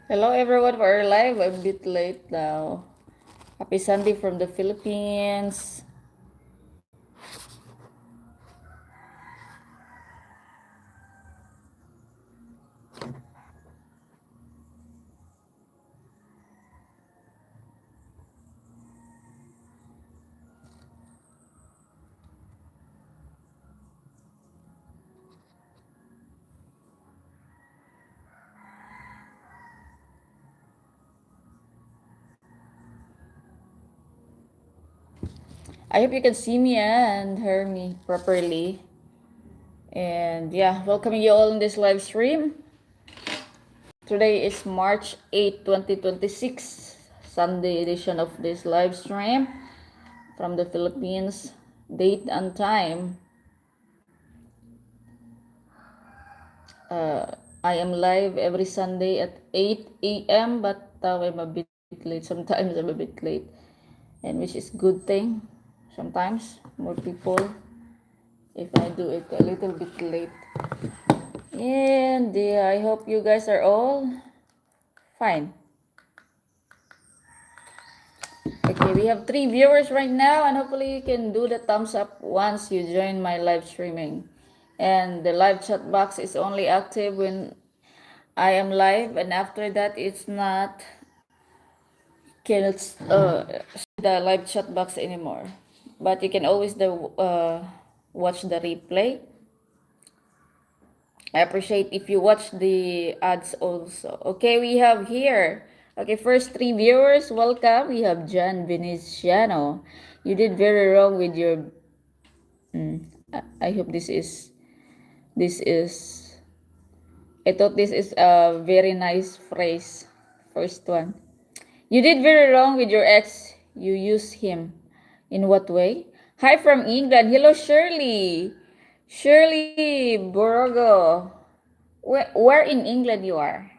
Hello everyone, we're live. I'm a bit late now. Happy Sunday from the Philippines. I hope you can see me and hear me properly. And yeah, welcoming you all in this live stream. Today is March 8, 2026, Sunday edition of this live stream from the Philippines. Date and time. Uh, I am live every Sunday at 8 a.m. but I'm a bit late. Sometimes I'm a bit late. And which is good thing. Sometimes more people if I do it a little bit late. And yeah, I hope you guys are all fine. Okay, we have 3 viewers right now, and hopefully you can do the thumbs up once you join my live streaming. And the live chat box is only active when I am live, and after that, it's not cannot see the live chat box anymore. But you can always watch the replay. I appreciate if you watch the ads also. Okay, we have here. Okay, first 3 viewers, welcome. We have John Veneciano. You did very wrong with your. I hope this is. I thought this is a very nice phrase. First one. You did very wrong with your ex. You use him. In what way? Hi from England. Hello, Shirley. Shirley Borogo. Where in England you are?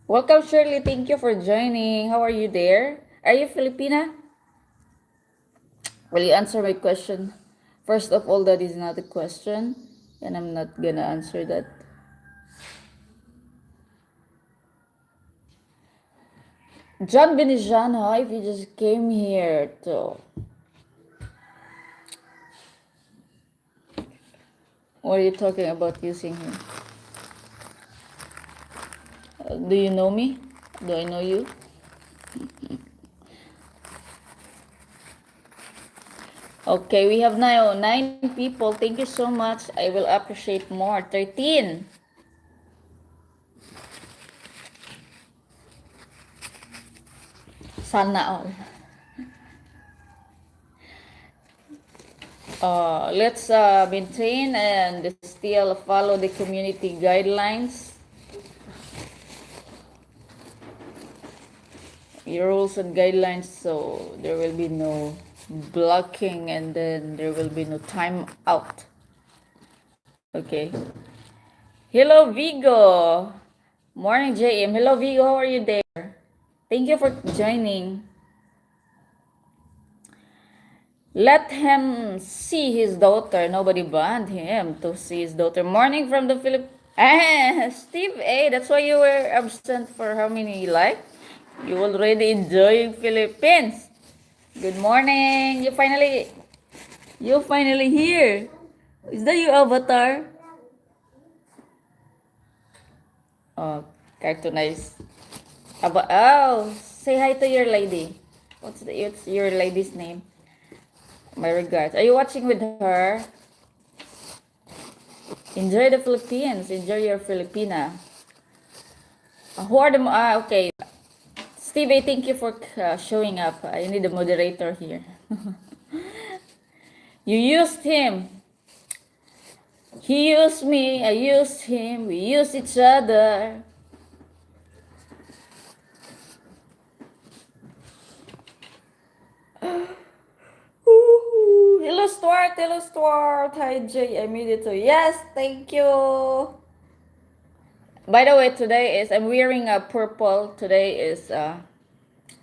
Welcome, Shirley. Thank you for joining. How are you there? Are you Filipina? Will you answer my question? First of all, that is not a question, and I'm not gonna answer that. John Benijan, if you just came here to. What are you talking about using him? Do you know me? Do I know you? Okay, we have now 9 people. Thank you so much. I will appreciate more. 13. Sana all. Let's maintain and still follow the community guidelines, rules and guidelines, so there will be no blocking and then there will be no time out. Okay. Hello, Vigo. Morning, JM. Hello, Vigo. How are you there? Thank you for joining. Let him see his daughter. Nobody banned him to see his daughter. Morning from the Philippines. Ah, Steve A. That's why you were absent for how many like? You already enjoying Philippines. Good morning. You finally here. Is that your avatar? Oh, cartoonize. Oh, say hi to your lady. What's your lady's name? My regards. Are you watching with her? Enjoy the Philippines. Enjoy your Filipina. Who are the... okay. Stevie, thank you for showing up. I need a moderator here. You used him. He used me. I used him. We used each other. Hello, Stuart. Hello, Stuart. Hi, Jay. I made it too. Yes, thank you. By the way, today is... I'm wearing a purple. Today is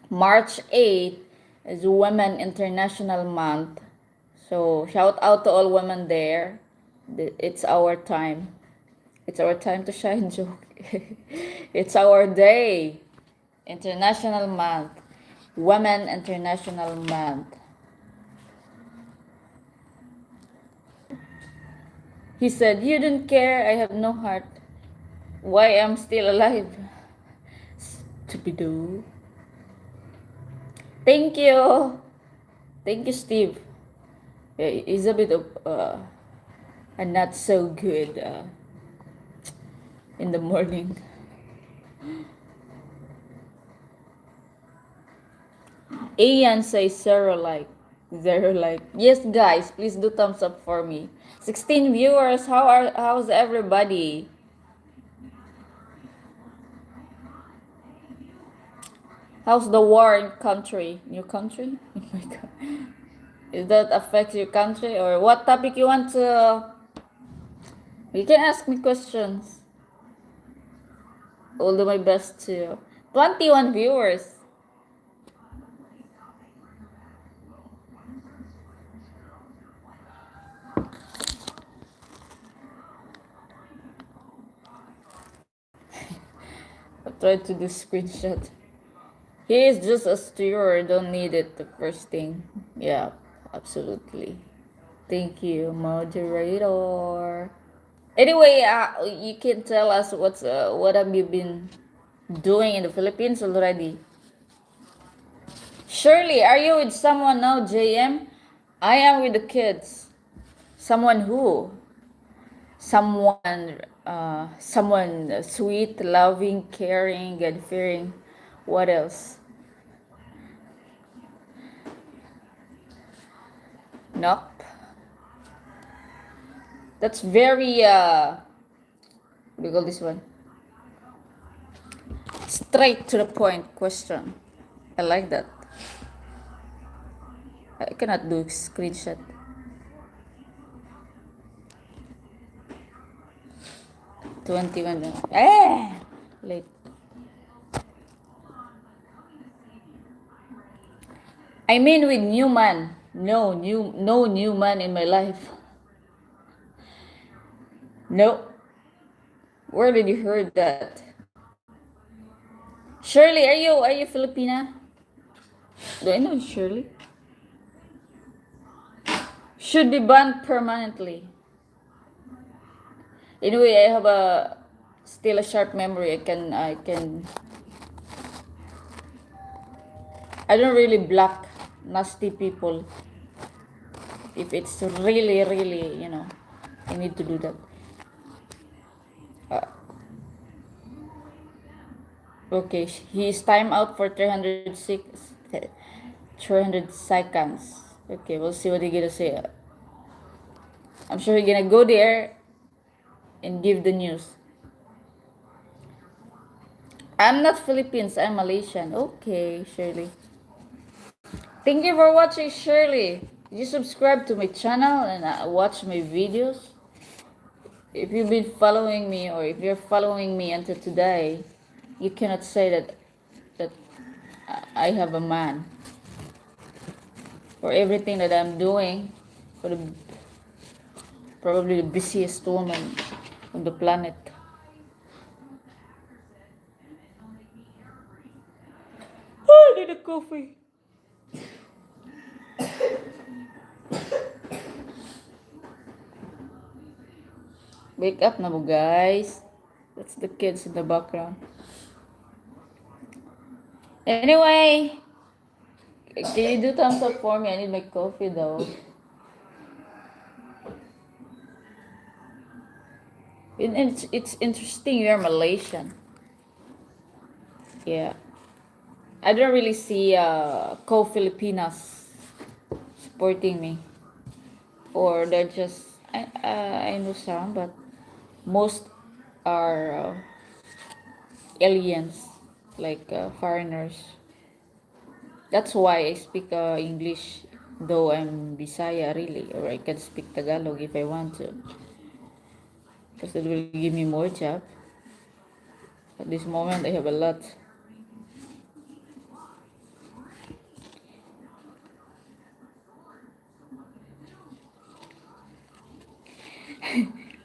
March 8th. Is Women International Month. So, shout out to all women there. It's our time. It's our time to shine, joke. It's our day. International Month. Women International Month. He said, "You don't care, I have no heart. Why I'm still alive?" Stupido. Thank you. Thank you, Steve. He's a bit of not so good in the morning. Ian says zero like. Zero like. Yes, guys, please do thumbs up for me. 16 viewers. How's everybody? How's the war in country? Your country? Oh my god. Is that affect your country or what topic you want to? You can ask me questions. I'll do my best to. 21 viewers. I'll try to do screenshot. He is just a steward. Don't need it. The first thing. Yeah, absolutely. Thank you, moderator. Anyway, you can tell us what have you been doing in the Philippines already? Shirley, are you with someone now, JM? I am with the kids. Someone who? Someone sweet, loving, caring, God-fearing. What else? Nope. That's very what do you call this one? Straight to the point question. I like that. I cannot do screenshot. Late. I mean with new man. No new man in my life. No. Where did you heard that? Shirley, are you Filipina? Do I know Shirley? Should be banned permanently. Anyway, I have still a sharp memory. I don't really block nasty people. If it's really, I need to do that. Okay, he's time out for 300 seconds. Okay, we'll see what he's gonna say. I'm sure he's gonna go there and give the news. I'm not Philippines, I'm Malaysian. Okay, Shirley. Thank you for watching, Shirley. Did you subscribe to my channel and watch my videos? If you've been following me or if you're following me until today, you cannot say that I have a man. For everything that I'm doing, for probably the busiest woman on the planet. Oh, I need a coffee. Wake up na mo, guys. That's the kids in the background. Anyway, can you do thumbs up for me? I need my coffee though. It's interesting you're Malaysian. Yeah. I don't really see co-Filipinas supporting me. Or they're just, I know some, but most are aliens, like foreigners. That's why I speak English, though I'm Bisaya really, or I can speak Tagalog if I want to. Because it will give me more job. At this moment, I have a lot.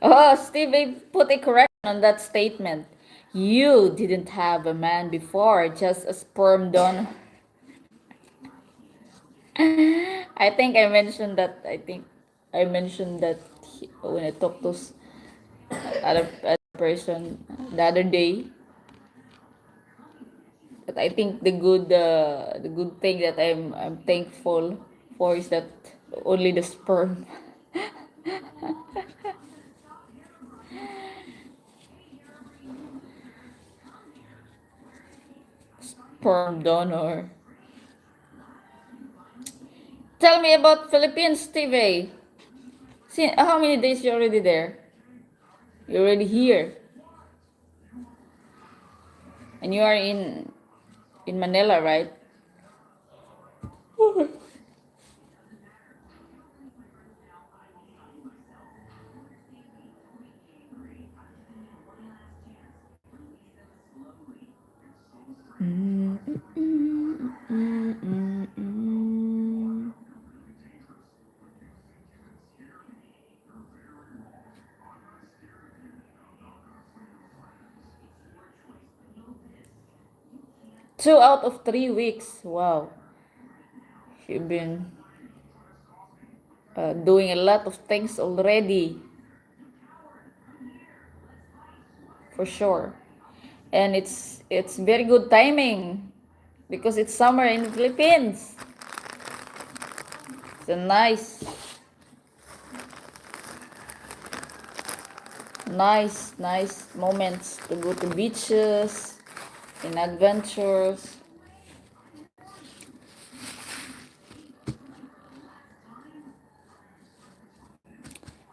Oh, Steve, I put it correct. on that statement. You didn't have a man before, just a sperm donor. I think I mentioned that. I think I mentioned that when I talked to other person the other day. But I think the good thing that I'm thankful for is that only the sperm. Sperm donor. Tell me about Philippines, TV. See, how many days you already there? You're already here, and you are in Manila, right? Mm, mm, mm, mm, mm. 2 out of 3 weeks. Wow, you've been doing a lot of things already, for sure. And it's very good timing because it's summer in the Philippines. It's a nice moments to go to beaches, in adventures.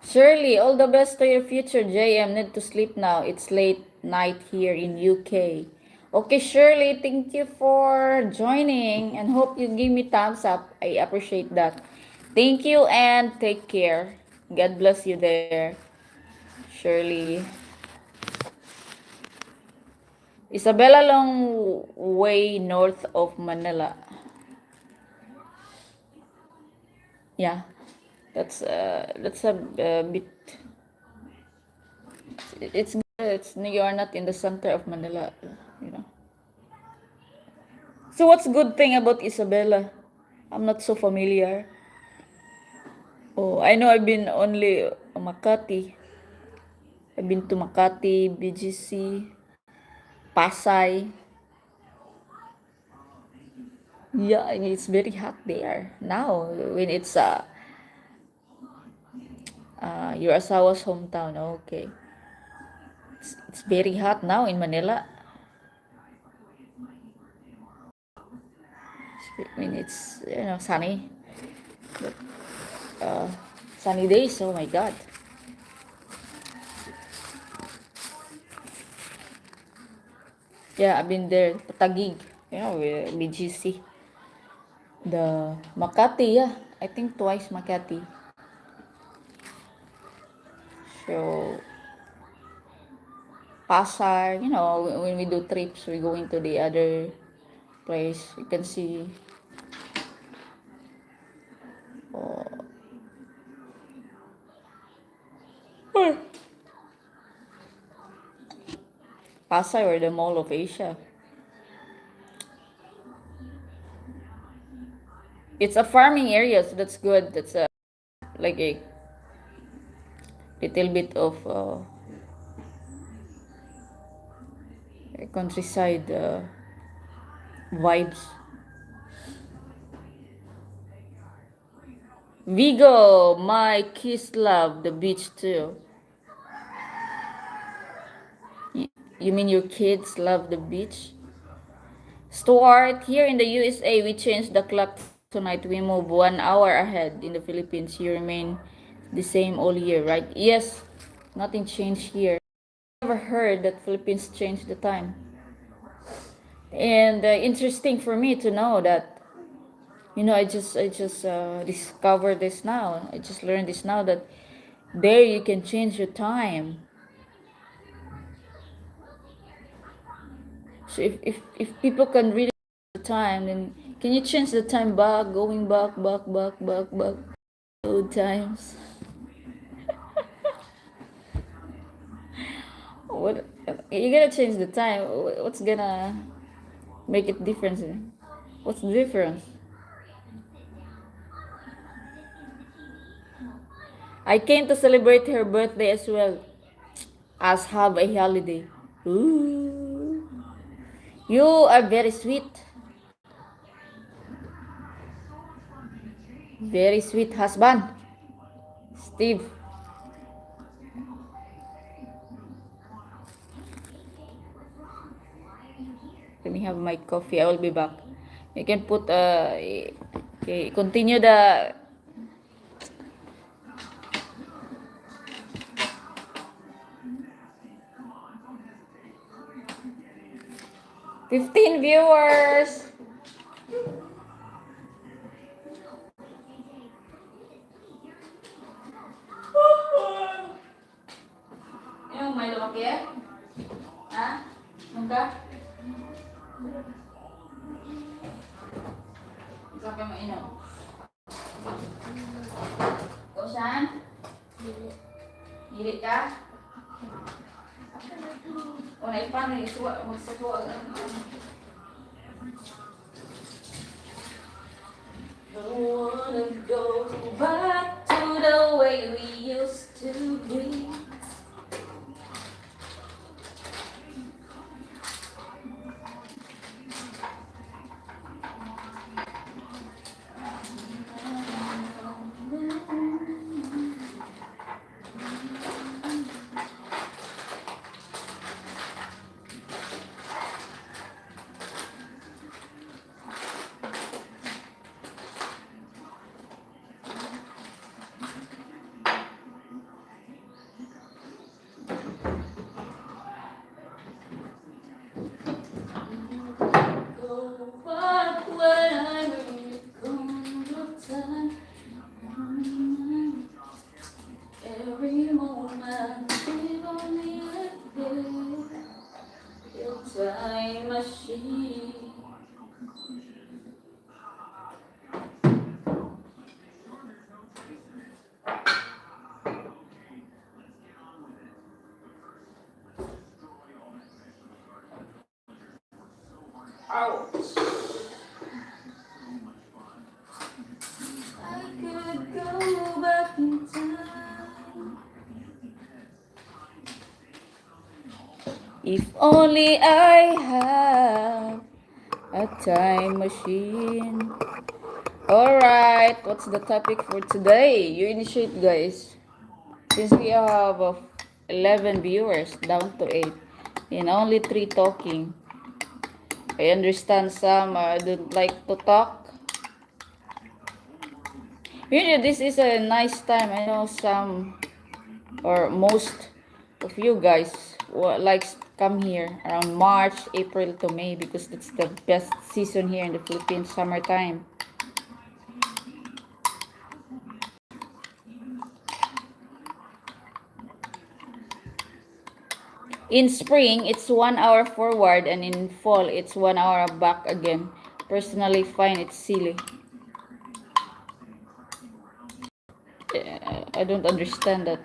Shirley, all the best to your future, JM. Need to sleep now. It's late night here in UK. Okay, Shirley, thank you for joining and hope you give me thumbs up. I appreciate that. Thank you and take care. God bless you there, Shirley. Isabela long way north of Manila. Yeah, that's a bit. It's you are not in the center of Manila, you know. So what's good thing about Isabela? I'm not so familiar. Oh, I know I've been only Makati. I've been to Makati, BGC, Pasay. Yeah, I mean, it's very hot there now when it's your asawa's hometown. Okay, it's very hot now in Manila. I mean, it's sunny, but, sunny days. Oh my God. Yeah, I've been there. Taguig, BGC. The Makati, yeah. I think twice Makati. So Pasar, when we do trips, we go into the other place. You can see Pasay or the Mall of Asia. It's a farming area, so that's good. That's like a little bit of countryside vibes. Vigo, my kids love the beach too. You mean your kids love the beach? Stuart, here in the USA, we changed the clock tonight. We move 1 hour ahead. In the Philippines, you remain the same all year, right? Yes, nothing changed here. Never heard that Philippines changed the time. And interesting for me to know that, I just discovered this now. I just learned this now that there you can change your time. So if people can really the time, then can you change the time back, going back, old times? What? You gotta change the time. What's gonna make it different? What's the difference? I came to celebrate her birthday as well as have a holiday. Ooh. You are very sweet. Very sweet husband. Steve. Let me have my coffee. I will be back. You can put okay, continue the 15 viewers. Yung may lumaki eh? Ha? Nungka? Saan ka mainom? O saan? Hilit ka? O naipano yung suwa, magsatuwa. Don't wanna go back to the way we used to be. Time machine. Ouch. I could go back in time. If only I have a time machine. Alright, what's the topic for today? You initiate, guys. Since we have 11 viewers, down to 8. And only 3 talking. I understand some don't like to talk. Really, this is a nice time. I know some or most of you guys likes come here around March, April to May because it's the best season here in the Philippines, summertime. In spring, it's 1 hour forward, and in fall, it's 1 hour back again. Personally, find it silly. I don't understand that.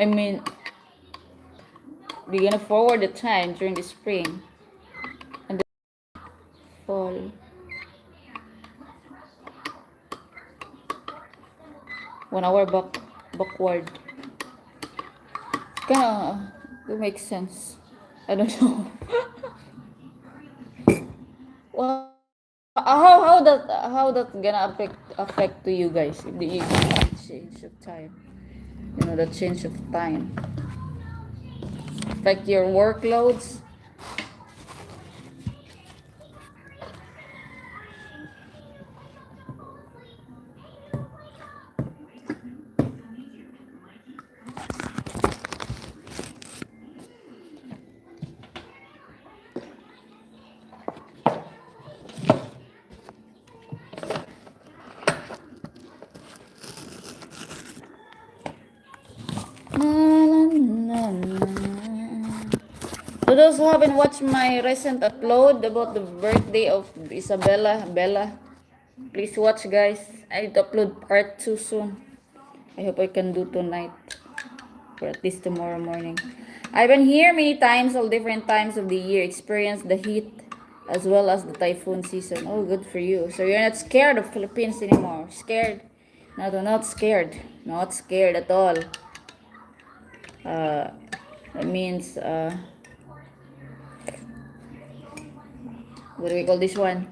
I mean, we're gonna forward the time during the spring and the fall. 1 hour backward. Kinda, it makes sense. I don't know. Well, how that gonna affect to you guys if the change of time? You know, the change of time affect your workloads. To those who haven't watched my recent upload about the birthday of Isabella, Bella, Please watch, guys. I need to upload part 2 soon. I hope I can do tonight or at least tomorrow morning. I've been here many times, all different times of the year, experienced the heat as well as the typhoon season. Oh, good for you. So you're not scared of Philippines anymore. Scared? No, not scared. Not scared at all. Uh, that means, what do we call this one?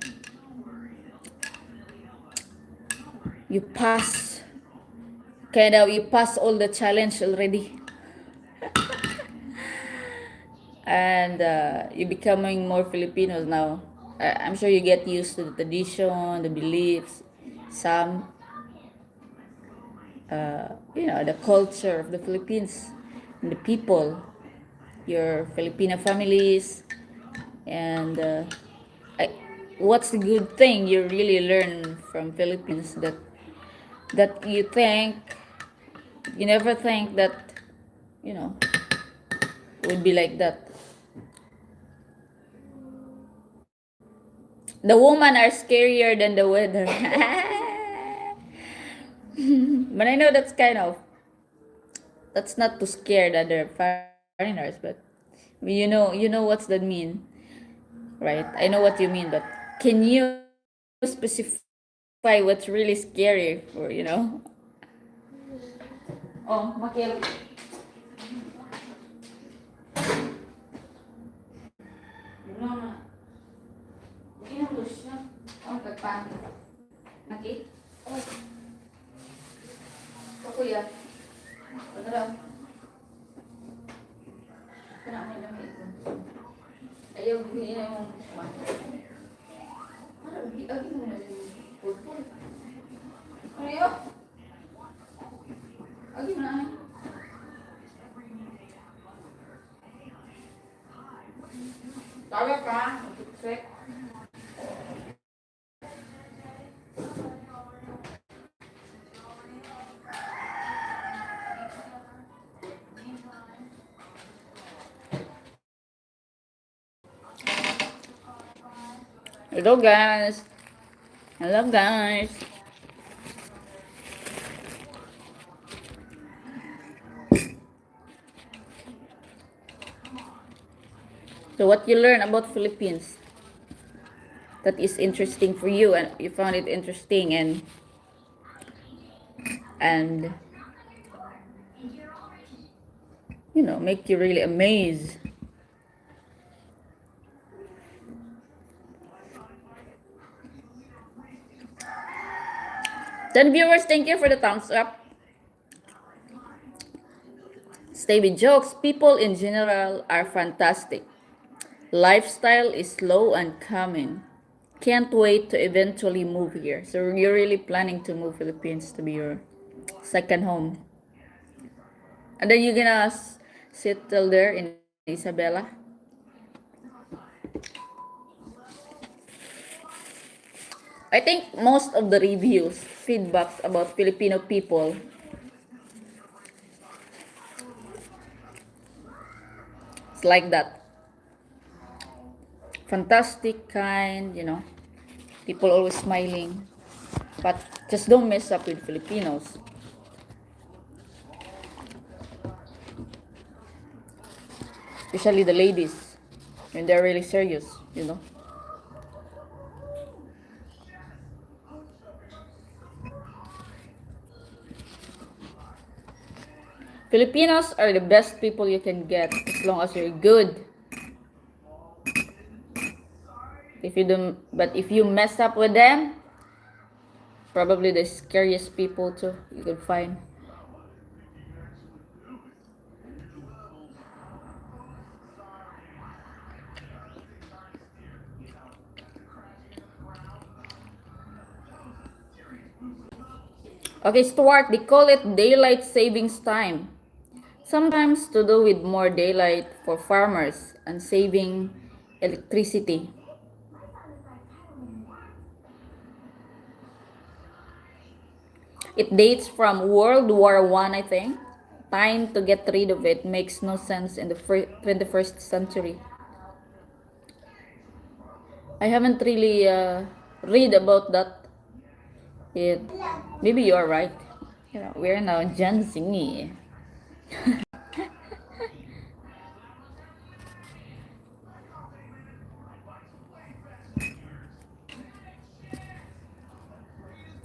You pass. You pass all the challenge already. And you're becoming more Filipinos now. I'm sure you get used to the tradition, the beliefs, some, the culture of the Philippines and the people, your Filipino families, and I, what's the good thing you really learn from Philippines that you never think that you know would be like that. The women are scarier than the weather. But I know that's not to scare the other foreigners, but you know what's that mean, right? I know what you mean, but can you specify what's really scary for? Oh, Makil. No, no. Inulus na. Oh, kagpangit. Nakit? Oh, kuya. Ano daw? Kena mo naman ito. Ayaw, hindi na yung ano, agi mo na yung pulpul. Ano yun? Agi mo na. Tawa ka. Check. Hello guys. Hello guys. So what you learn about Philippines that is interesting for you and you found it interesting and make you really amazed. Then viewers, thank you for the thumbs up. Stay with jokes. People in general are fantastic. Lifestyle is slow and calming. Can't wait to eventually move here. So you're really planning to move Philippines to be your second home. And then you're gonna settle there in Isabela. I think most of the reviews, feedbacks about Filipino people it's like that. Fantastic, kind, people always smiling. But just don't mess up with Filipinos. Especially the ladies, when they're really serious. Filipinos are the best people you can get as long as you're good. But if you mess up with them, probably the scariest people too you can find. Okay, Stuart, they call it daylight savings time. Sometimes to do with more daylight for farmers and saving electricity. It dates from World War I, I think. Time to get rid of it makes no sense in the 21st century. I haven't really read about that It maybe you are right. You know, we're now Gen Z.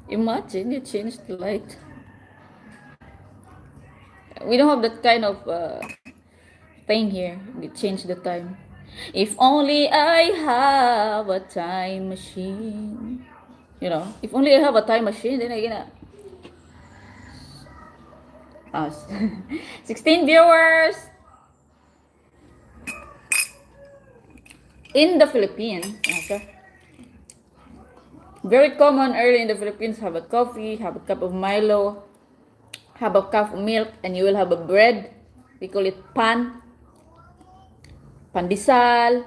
Imagine you change the light. We don't have that kind of thing here. We change the time. If only I have a time machine. You know, if only I have a time machine, then I gonna. Uh, 16 viewers in the Philippines. Okay. Very common early in the Philippines. Have a coffee, have a cup of Milo, have a cup of milk, and you will have a bread. We call it pan. Pandesal.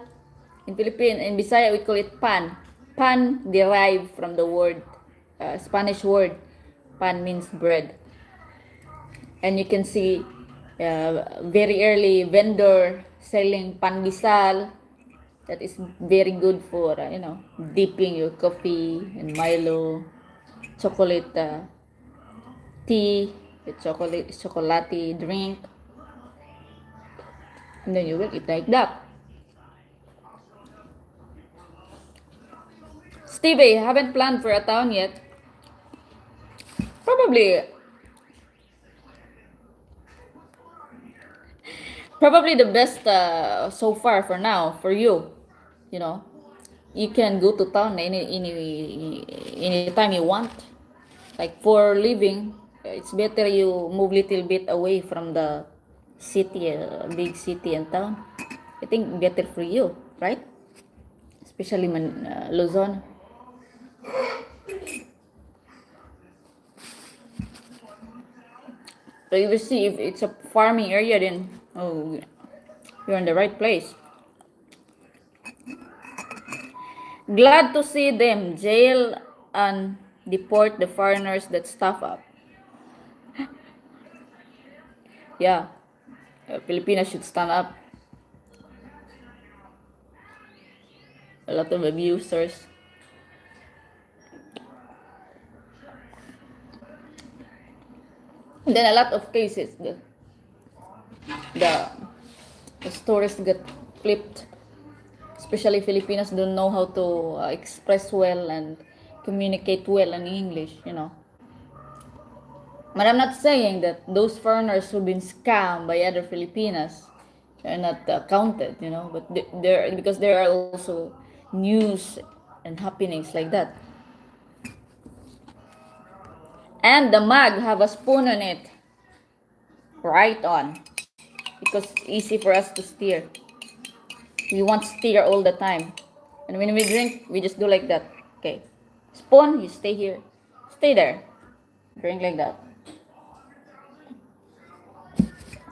In Philippines, in Bisaya, we call it pan. Pan derived from the word, Spanish word. Pan means bread. And you can see very early vendor selling pandesal. That is very good for, dipping your coffee and Milo, chocolate tea, chocolate drink. And then you will eat like that. Stevie, haven't planned for a town yet. Probably the best so far for now for you. You know, you can go to town any time you want. Like for living, it's better you move little bit away from the city, big city and town. I think better for you, right? Especially Luzon. So you will see if it's a farming area, then oh, you're in the right place. Glad to see them jail and deport the foreigners that stuff up. Yeah, Filipinas should stand up. A lot of abusers. And then a lot of cases, the, the stories get flipped. Especially Filipinos don't know how to express well and communicate well in English, you know. But I'm not saying that those foreigners who've been scammed by other Filipinas are not counted, you know. But there, because there are also news and happenings like that. And the mug have a spoon on it. Right on. Because it's easy for us to steer. We want steer all the time. And when we drink, we just do like that. Okay. Spoon, you stay here. Stay there. Drink like that.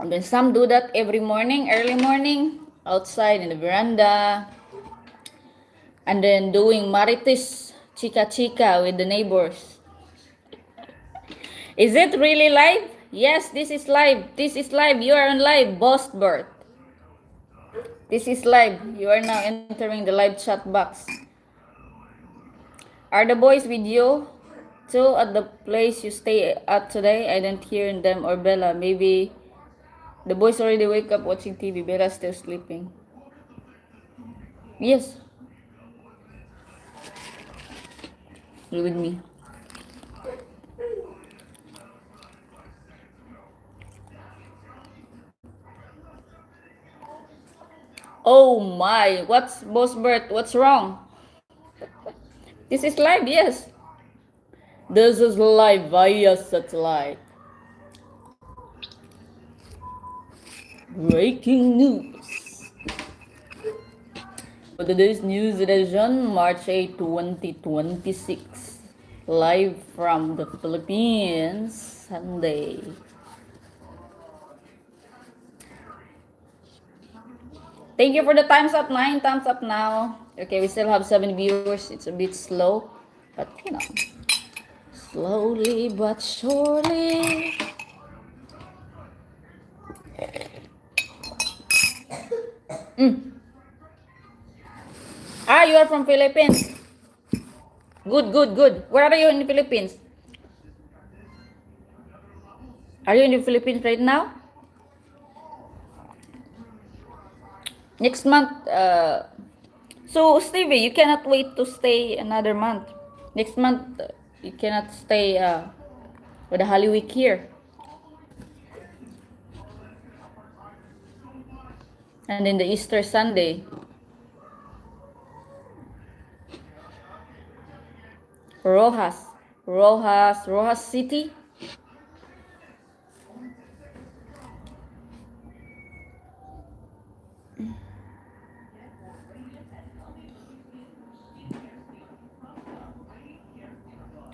And then some do that every morning, early morning, outside in the veranda. And then doing marites, chica with the neighbors. Is it really live? Yes, this is live. This is live. You are on live, Boss Bert. This is live. You are now entering the live chat box. Are the boys with you too at the place you stay at today? I didn't hear them or Bella. Maybe the boys already wake up watching TV. Bella's still sleeping. Yes. You with me. Oh my, what's Boss Bert? What's wrong? This is live, yes. This is live via satellite. Breaking news. For today's news edition, March 8, 2026. Live from the Philippines, Sunday. Thank you for the thumbs up, 9 thumbs up now. Okay, we still have 7 viewers. It's a bit slow, but you know, slowly but surely. Ah, you are from Philippines. Good, good, good. Where are you in the Philippines? Are you in the Philippines right now? Next month, so Stevie, you cannot wait to stay another month. Next month, you cannot stay for the Holy Week here. And then the Easter Sunday. Rojas. Rojas City.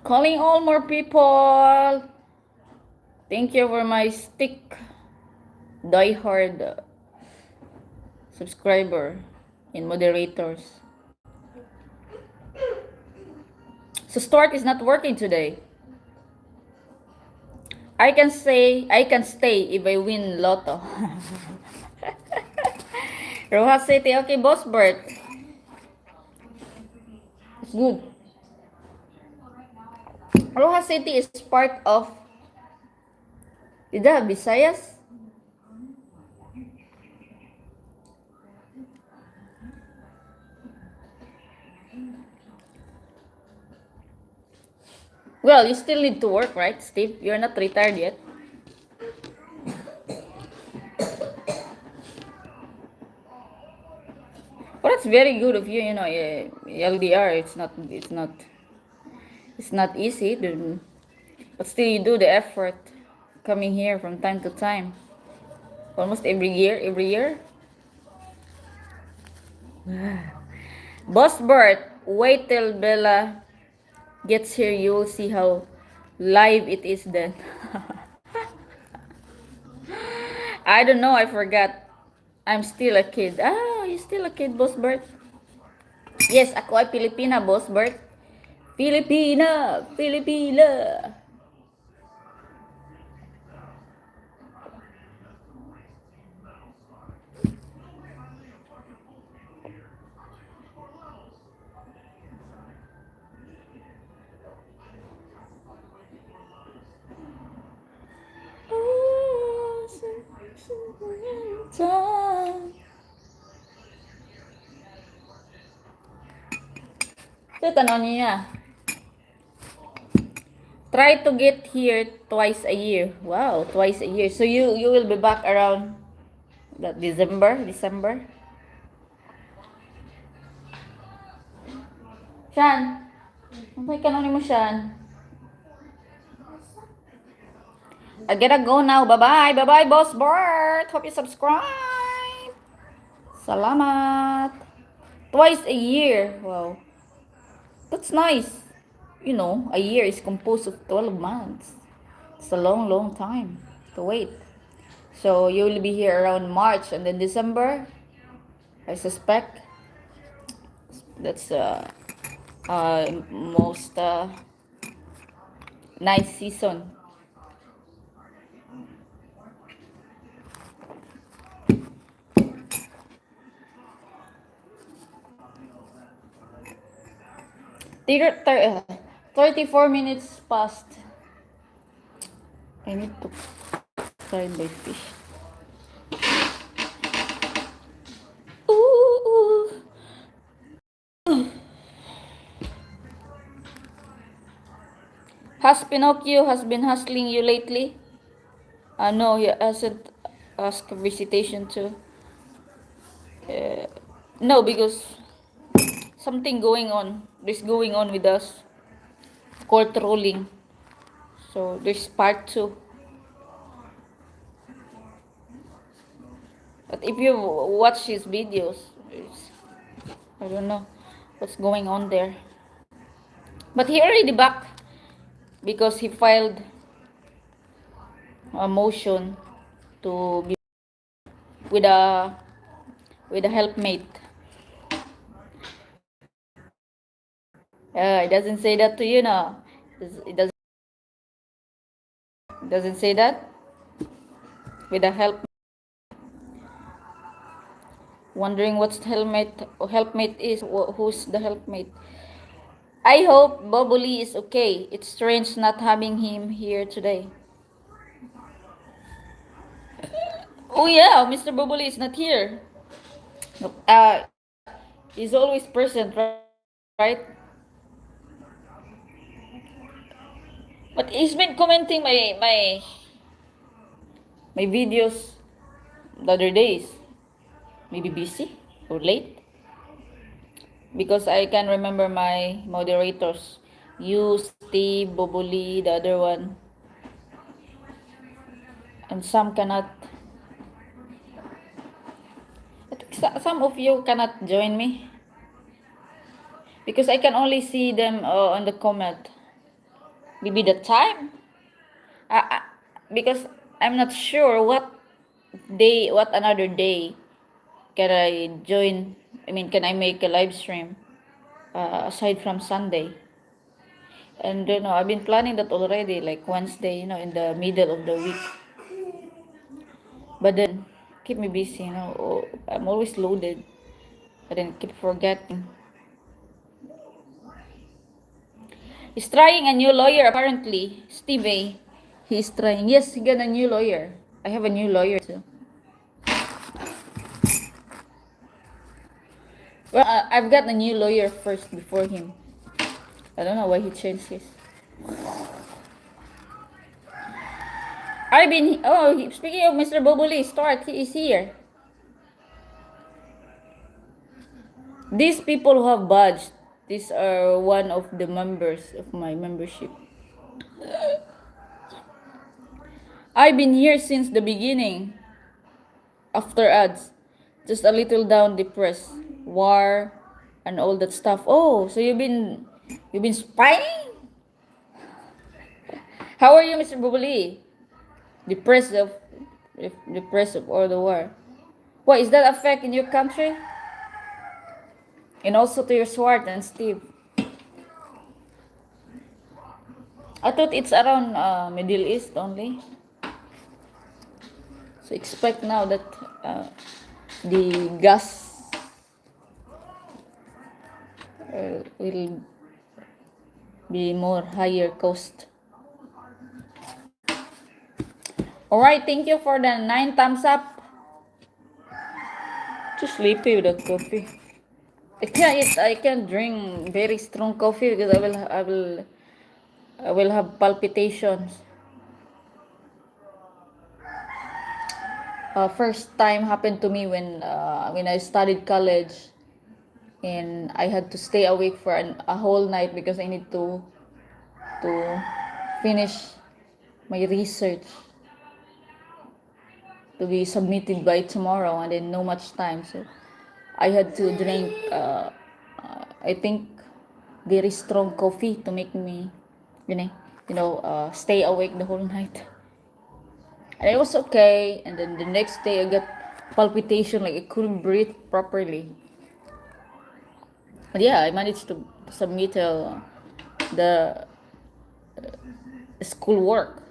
Calling all more people. Thank you for my stick diehard subscriber and moderators. So Stuart is not working today. I can stay if I win Lotto. Rojas City, okay, Boss Bert. It's good. Rojas City is part of Visayas. Well, you still need to work, right, Steve? You're not retired yet. Well, that's very good of you. You know, LDR. It's not easy. But still, you do the effort coming here from time to time. Almost every year. Every year. Boss Bert, wait till Bella gets here. You will see how live it is then. I don't know. I forgot. I'm still a kid. Ah, you're still a kid, Boss Bert. Yes, ako ay Pilipina, Boss Bert. Filipina! Filipina! Ito, tanong niya. Try to get here twice a year. Wow, twice a year. So you will be back around that December. Shan, may kanoni mo, Shan? I gotta go now. Bye-bye. Bye-bye, Boss Bert. Hope you subscribe. Salamat. Twice a year. Wow. That's nice. You know, a year is composed of 12 months. It's a long, long time to wait. So you will be here around March and then December. I suspect that's most nice season. Thir- thir- 34 minutes past. I need to try my fish. Ooh. Has Pinocchio has been hustling you lately? No, he hasn't asked visitation to. No, because something going on. There's going on with us. Court ruling. So there's part 2. But if you watch his videos, I don't know what's going on there. But he already back because he filed a motion to be with a helpmate. It doesn't say that to you now. It doesn't say that with a help. Wondering what's helpmate is. Who's the helpmate? I hope Boboli is okay. It's strange not having him here today. Oh yeah, Mr. Boboli is not here. He's always present, right? But he's been commenting my videos the other days. Maybe busy or late. Because I can remember my moderators. You, Steve, Boboli, the other one. And some cannot. I think some of you cannot join me. Because I can only see them on the comment. Maybe the time. I, because I'm not sure what another day can I join. I mean, can I make a live stream aside from Sunday? And I've been planning that already, like Wednesday, in the middle of the week. But then keep me busy, I'm always loaded. But then keep forgetting. He's trying a new lawyer apparently. Steve A. He's trying. Yes, he got a new lawyer. I have a new lawyer too. Well, I've got a new lawyer first before him. I don't know why he changed his. Speaking of Mr. Boboli, start. He is here. These people who have badged, these are one of the members of my membership. I've been here since the beginning. After ads, just a little down depressed. War and all that stuff. Oh, so you've been spying? How are you, Mr. Bubuli? Depressed of depressed of all the war. What is that affect in your country? And also to your Swart and Steve. I thought it's around Middle East only. So expect now that the gas will be more higher cost. Alright, thank you for the 9 thumbs up. Too sleepy without coffee. I can't drink very strong coffee because I will have palpitations. First time happened to me when I studied college, and I had to stay awake for a whole night because I need to finish my research to be submitted by tomorrow, and then no much time, so I had to drink I think very strong coffee to make me stay awake the whole night. And it was okay, and then the next day I got palpitation, like I couldn't breathe properly. But yeah, I managed to submit the school work.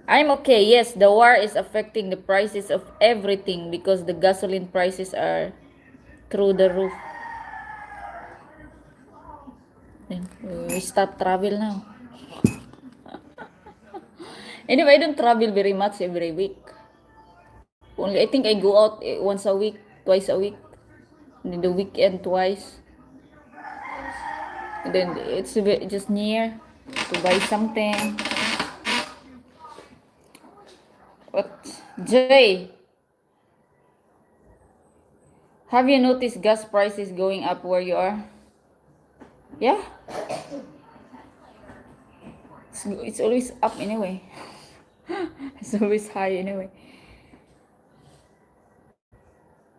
I'm okay. Yes, the war is affecting the prices of everything because the gasoline prices are through the roof. Then we stop travel now. Anyway, I don't travel very much every week. Only I think I go out once a week, twice a week, and then the weekend twice. And then it's just near to buy something. What, Jay? Have you noticed gas prices going up where you are? Yeah, it's always up anyway. It's always high anyway.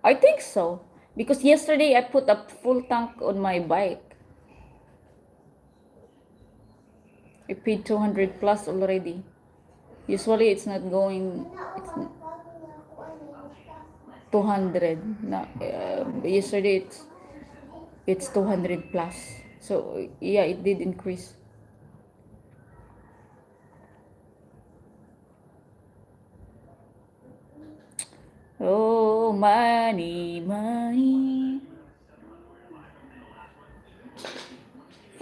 I think so. Because yesterday I put a full tank on my bike. I paid 200 plus already. Usually it's not going, it's 200. Yesterday it's 200 plus. So yeah, it did increase. Oh, money, money.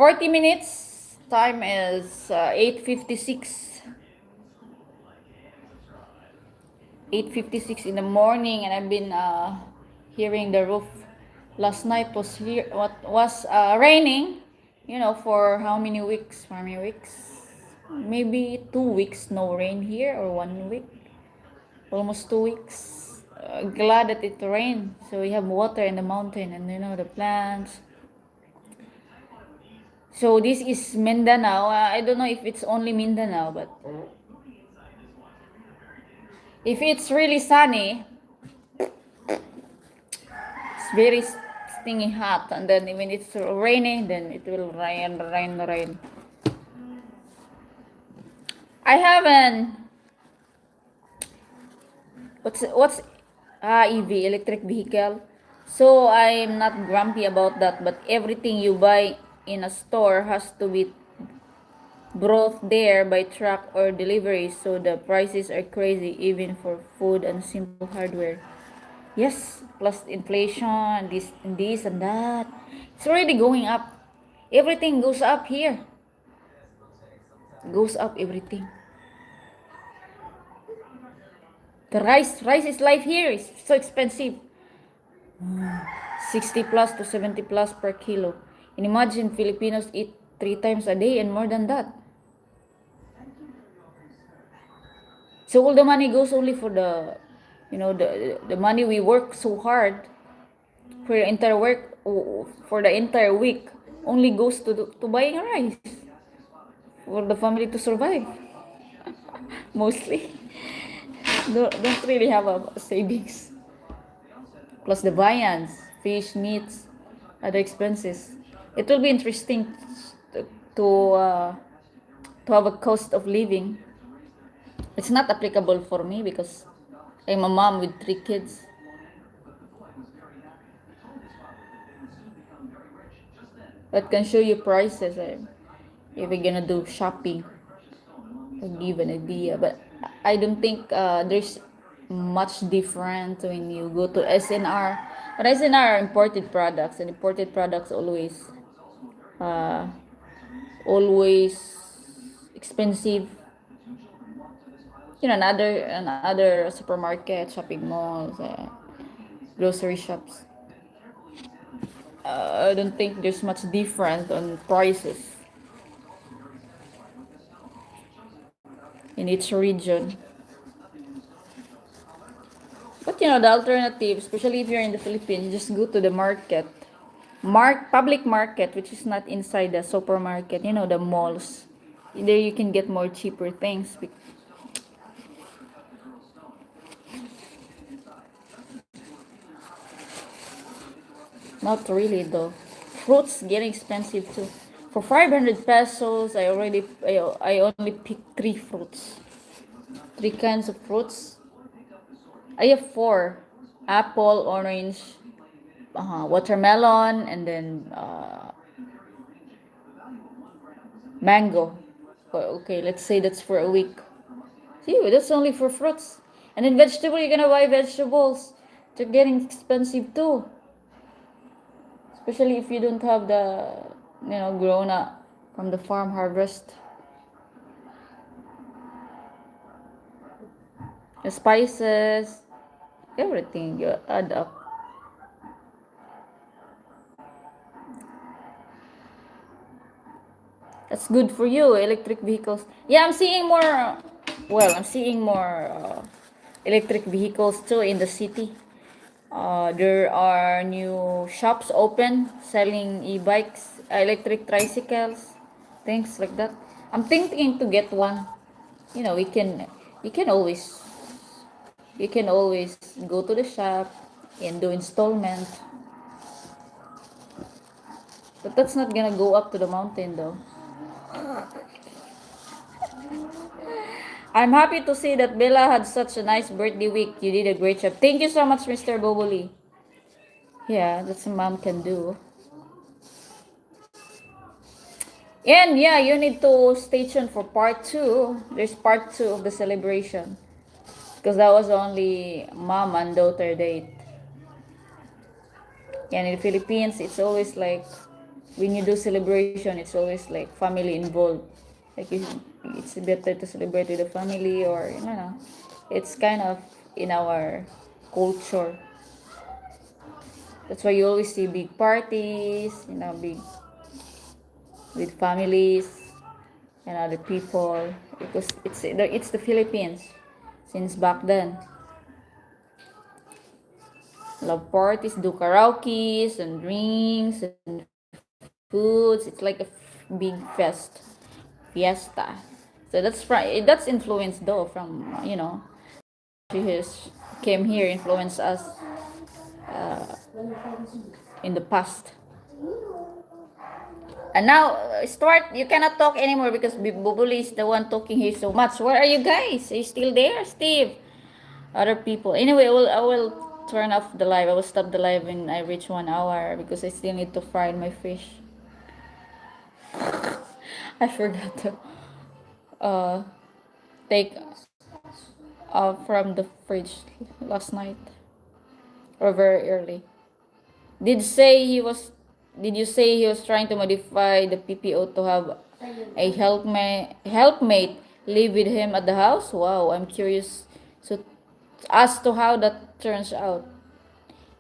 40 minutes. Time is 8:56. 8:56 in the morning, and I've been hearing the roof. Last night was here. What was raining? You know, for how many weeks? For how many weeks? Maybe 2 weeks no rain here, or 1 week. Almost 2 weeks. Glad that it rained, so we have water in the mountain, and you know the plants. So this is Mindanao. I don't know if it's only Mindanao, but if it's really sunny, it's very stingy hot, and then when it's raining, then it will rain. I haven't. What's EV, electric vehicle? So I'm not grumpy about that, but everything you buy in a store has to be brought there by truck or delivery, so the prices are crazy even for food and simple hardware. Yes, plus inflation, this and that. It's already going up. Everything goes up here. Goes up everything. The rice is life here. It's so expensive. 60 plus to 70 plus per kilo. And imagine Filipinos eat 3 times a day and more than that. So all the money goes only for the, you know, the money we work so hard for the entire work, for the entire week, only goes to buying rice for the family to survive. Mostly don't really have a savings, plus the viands, fish, meats, other expenses. It will be interesting to to, uh, to have a cost of living. It's not applicable for me because I'm a mom with 3 kids. That can show you prices if we're gonna do shopping. I'll give an idea, but I don't think there's much different when you go to SNR. But SNR are imported products, and imported products uh, always expensive. You know, another supermarket, shopping malls, grocery shops. I don't think there's much difference on prices in each region. But you know, the alternative, especially if you're in the Philippines, you just go to the market. Public market, which is not inside the supermarket, you know, the malls. There you can get more cheaper things. Not really though. Fruits getting expensive too. For 500 pesos, I only picked 3 fruits. 3 kinds of fruits. I have 4: apple, orange, watermelon, and then mango. Okay, let's say that's for a week. See, that's only for fruits. And then vegetable, you're gonna buy vegetables. They're getting expensive too. Especially if you don't have the, you know, grown up from the farm harvest. The spices, everything you add up. That's good for you, electric vehicles. Yeah, I'm seeing more. Well, I'm seeing more electric vehicles too in the city. There are new shops open selling e-bikes, electric tricycles, things like that. I'm thinking to get one. You know, you can always you can always go to the shop and do installment. But that's not gonna go up to the mountain though. I'm happy to see that Bella had such a nice birthday week. You did a great job. Thank you so much, Mr. Boboli. Yeah, that's a mom can do. And yeah, you need to stay tuned for part 2. There's part 2 of the celebration. Because that was only mom and daughter date. And in the Philippines, it's always like when you do celebration, it's always like family involved. Like it's better to celebrate with the family, or you know, it's kind of in our culture. That's why you always see big parties, you know, big with families and other people, because it's the Philippines since back then. Love parties, do karaoke's and drinks and foods. It's like a big fiesta. So that's influenced though from she has came here, influenced us in the past. And now, Stuart, you cannot talk anymore because Bubuli is the one talking here so much. Where are you guys? Are you still there, Steve? Other people. Anyway, I will turn off the live. I will stop the live when I reach 1 hour because I still need to fry my fish. I forgot to uh, take from the fridge last night or very early. Did say he was did you say he was trying to modify the PPO to have a helpmate live with him at the house? Wow, I'm curious so as to how that turns out.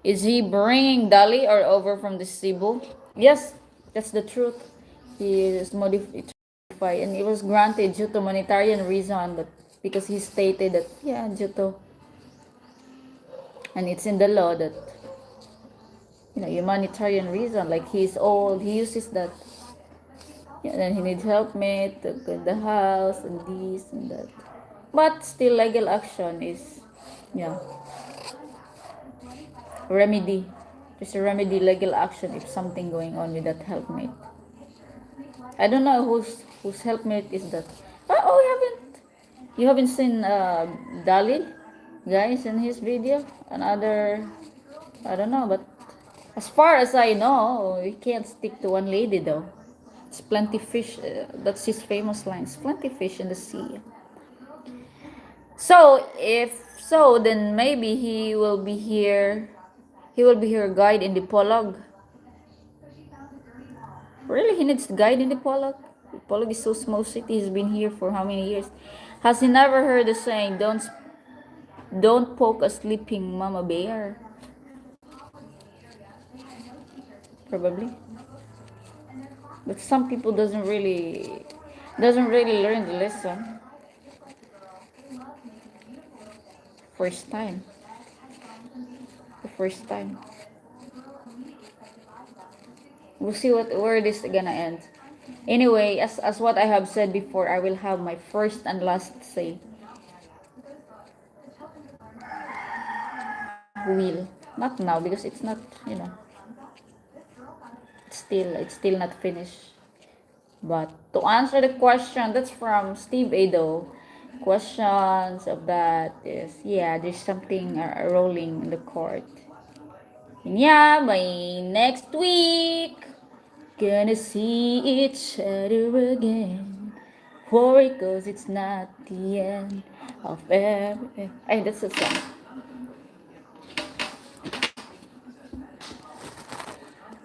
Is he bringing Dali or over from the Cebu? Yes, that's the truth. He is modified and it was granted due to monetary reason, but because he stated that due to, and it's in the law that humanitarian reason, like he's old, he uses that. Yeah, then he needs helpmate to get the house and this and that. But still, legal action is, yeah, remedy. There's a remedy, legal action if something going on with that helpmate. I don't know whose helpmate is that. Oh, you haven't seen Dalil, guys, in his video. Another, I don't know, but as far as I know, we can't stick to one lady though. It's plenty fish. That's his famous line. It's plenty fish in the sea. So if so, then maybe he will be here. He will be here guide in the Polog. Really, he needs guide in the Polog. Polog is so small city. He's been here for how many years? Has he never heard the saying, "Don't poke a sleeping mama bear"? Probably. But some people doesn't really learn the lesson first time. The first time. We'll see where this is gonna end. Anyway, as what I have said before, I will have my first and last say. Will. Not now because it's not, it's still not finished. But to answer the question, that's from Steve Ado. Questions of that is, there's something rolling in the court. And by next week, gonna see each other again. For it goes, it's not the end of everything. Ay, that's the song.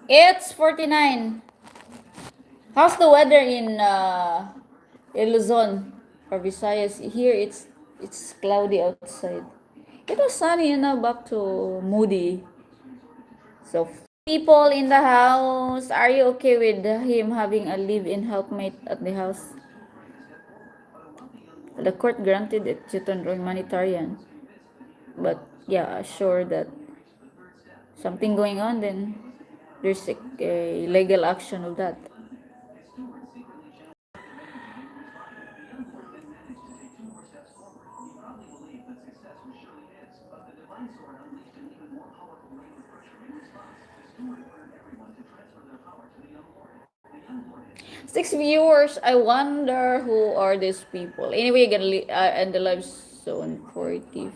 It's 49. How's the weather in Luzon or Visayas? Here it's cloudy outside. It was sunny and now back to moody. So people in the house, are you okay with him having a live-in helpmate at the house? The court granted it due to humanitarian. But sure that something going on, then there's a legal action of that. Six viewers. I wonder who are these people. Anyway, you're gonna end the live soon. 40,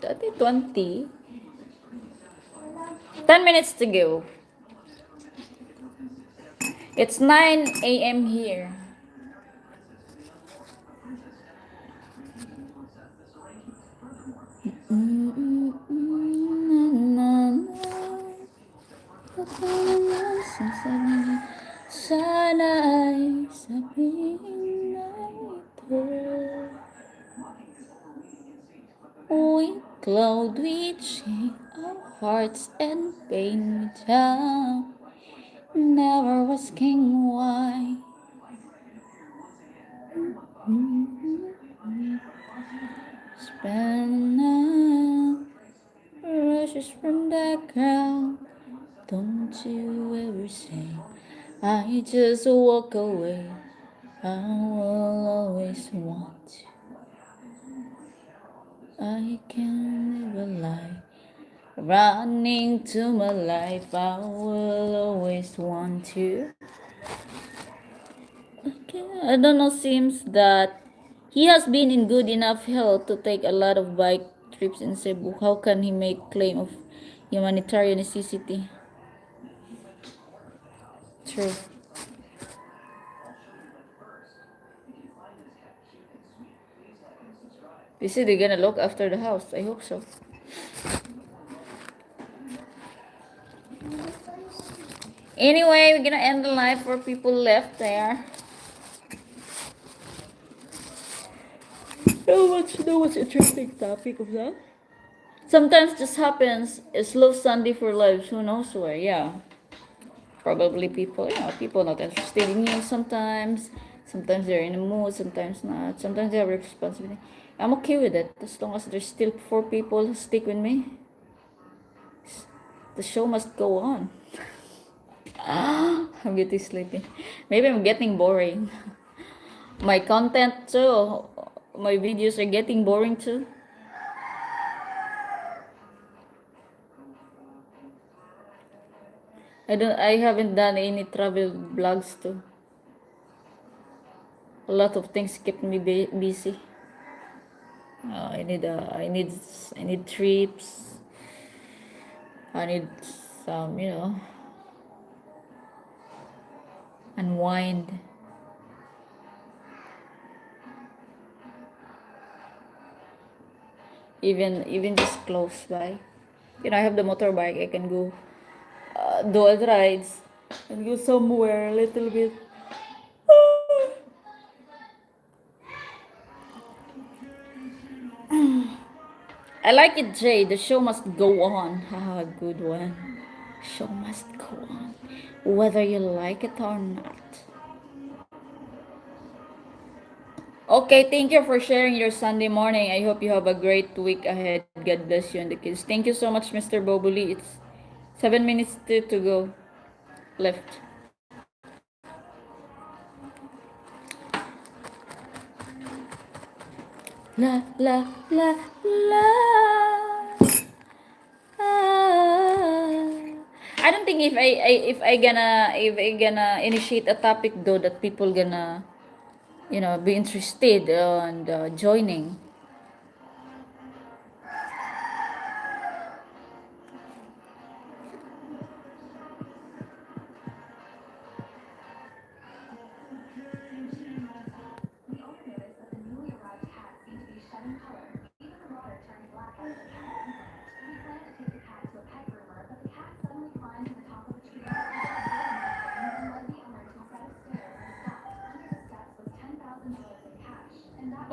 50, 20. 10 minutes to go. It's 9 a.m. here. Sana ay sabihin na ito. We cloud, we shake our hearts and pain me down. Never asking why. Spend rushes from the ground. Don't you ever say I just walk away. I will always want you. I can live a life running to my life. I will always want you. Okay, I don't know. Seems that he has been in good enough health to take a lot of bike trips in Cebu. How can he make claim of humanitarian necessity? True. You see, they're gonna look after the house. I hope so. Anyway, we're gonna end the live for people left there. No, what's interesting topic of that? Sometimes just happens. It's slow Sunday for lives. Who knows where? Yeah, probably people. People not interested in you sometimes. Sometimes they're in a mood. Sometimes not. Sometimes they have responsibility. I'm okay with it as long as there's still 4 people who stick with me. The show must go on. I'm getting sleepy. Maybe I'm getting boring. My content too. My videos are getting boring too. I haven't done any travel vlogs too. A lot of things kept me busy. I need trips. I need some, unwind. Even just close by. I have the motorbike. I can go do rides and go somewhere a little bit. I like it, Jay. The show must go on. Haha, good one. Show must go on, whether you like it or not. Okay, thank you for sharing your Sunday morning. I hope you have a great week ahead. God bless you and the kids. Thank you so much, Mr. Bobuli. It's 7 minutes to go left. La la la la. I don't think if I gonna initiate a topic though that people gonna be interested and joining.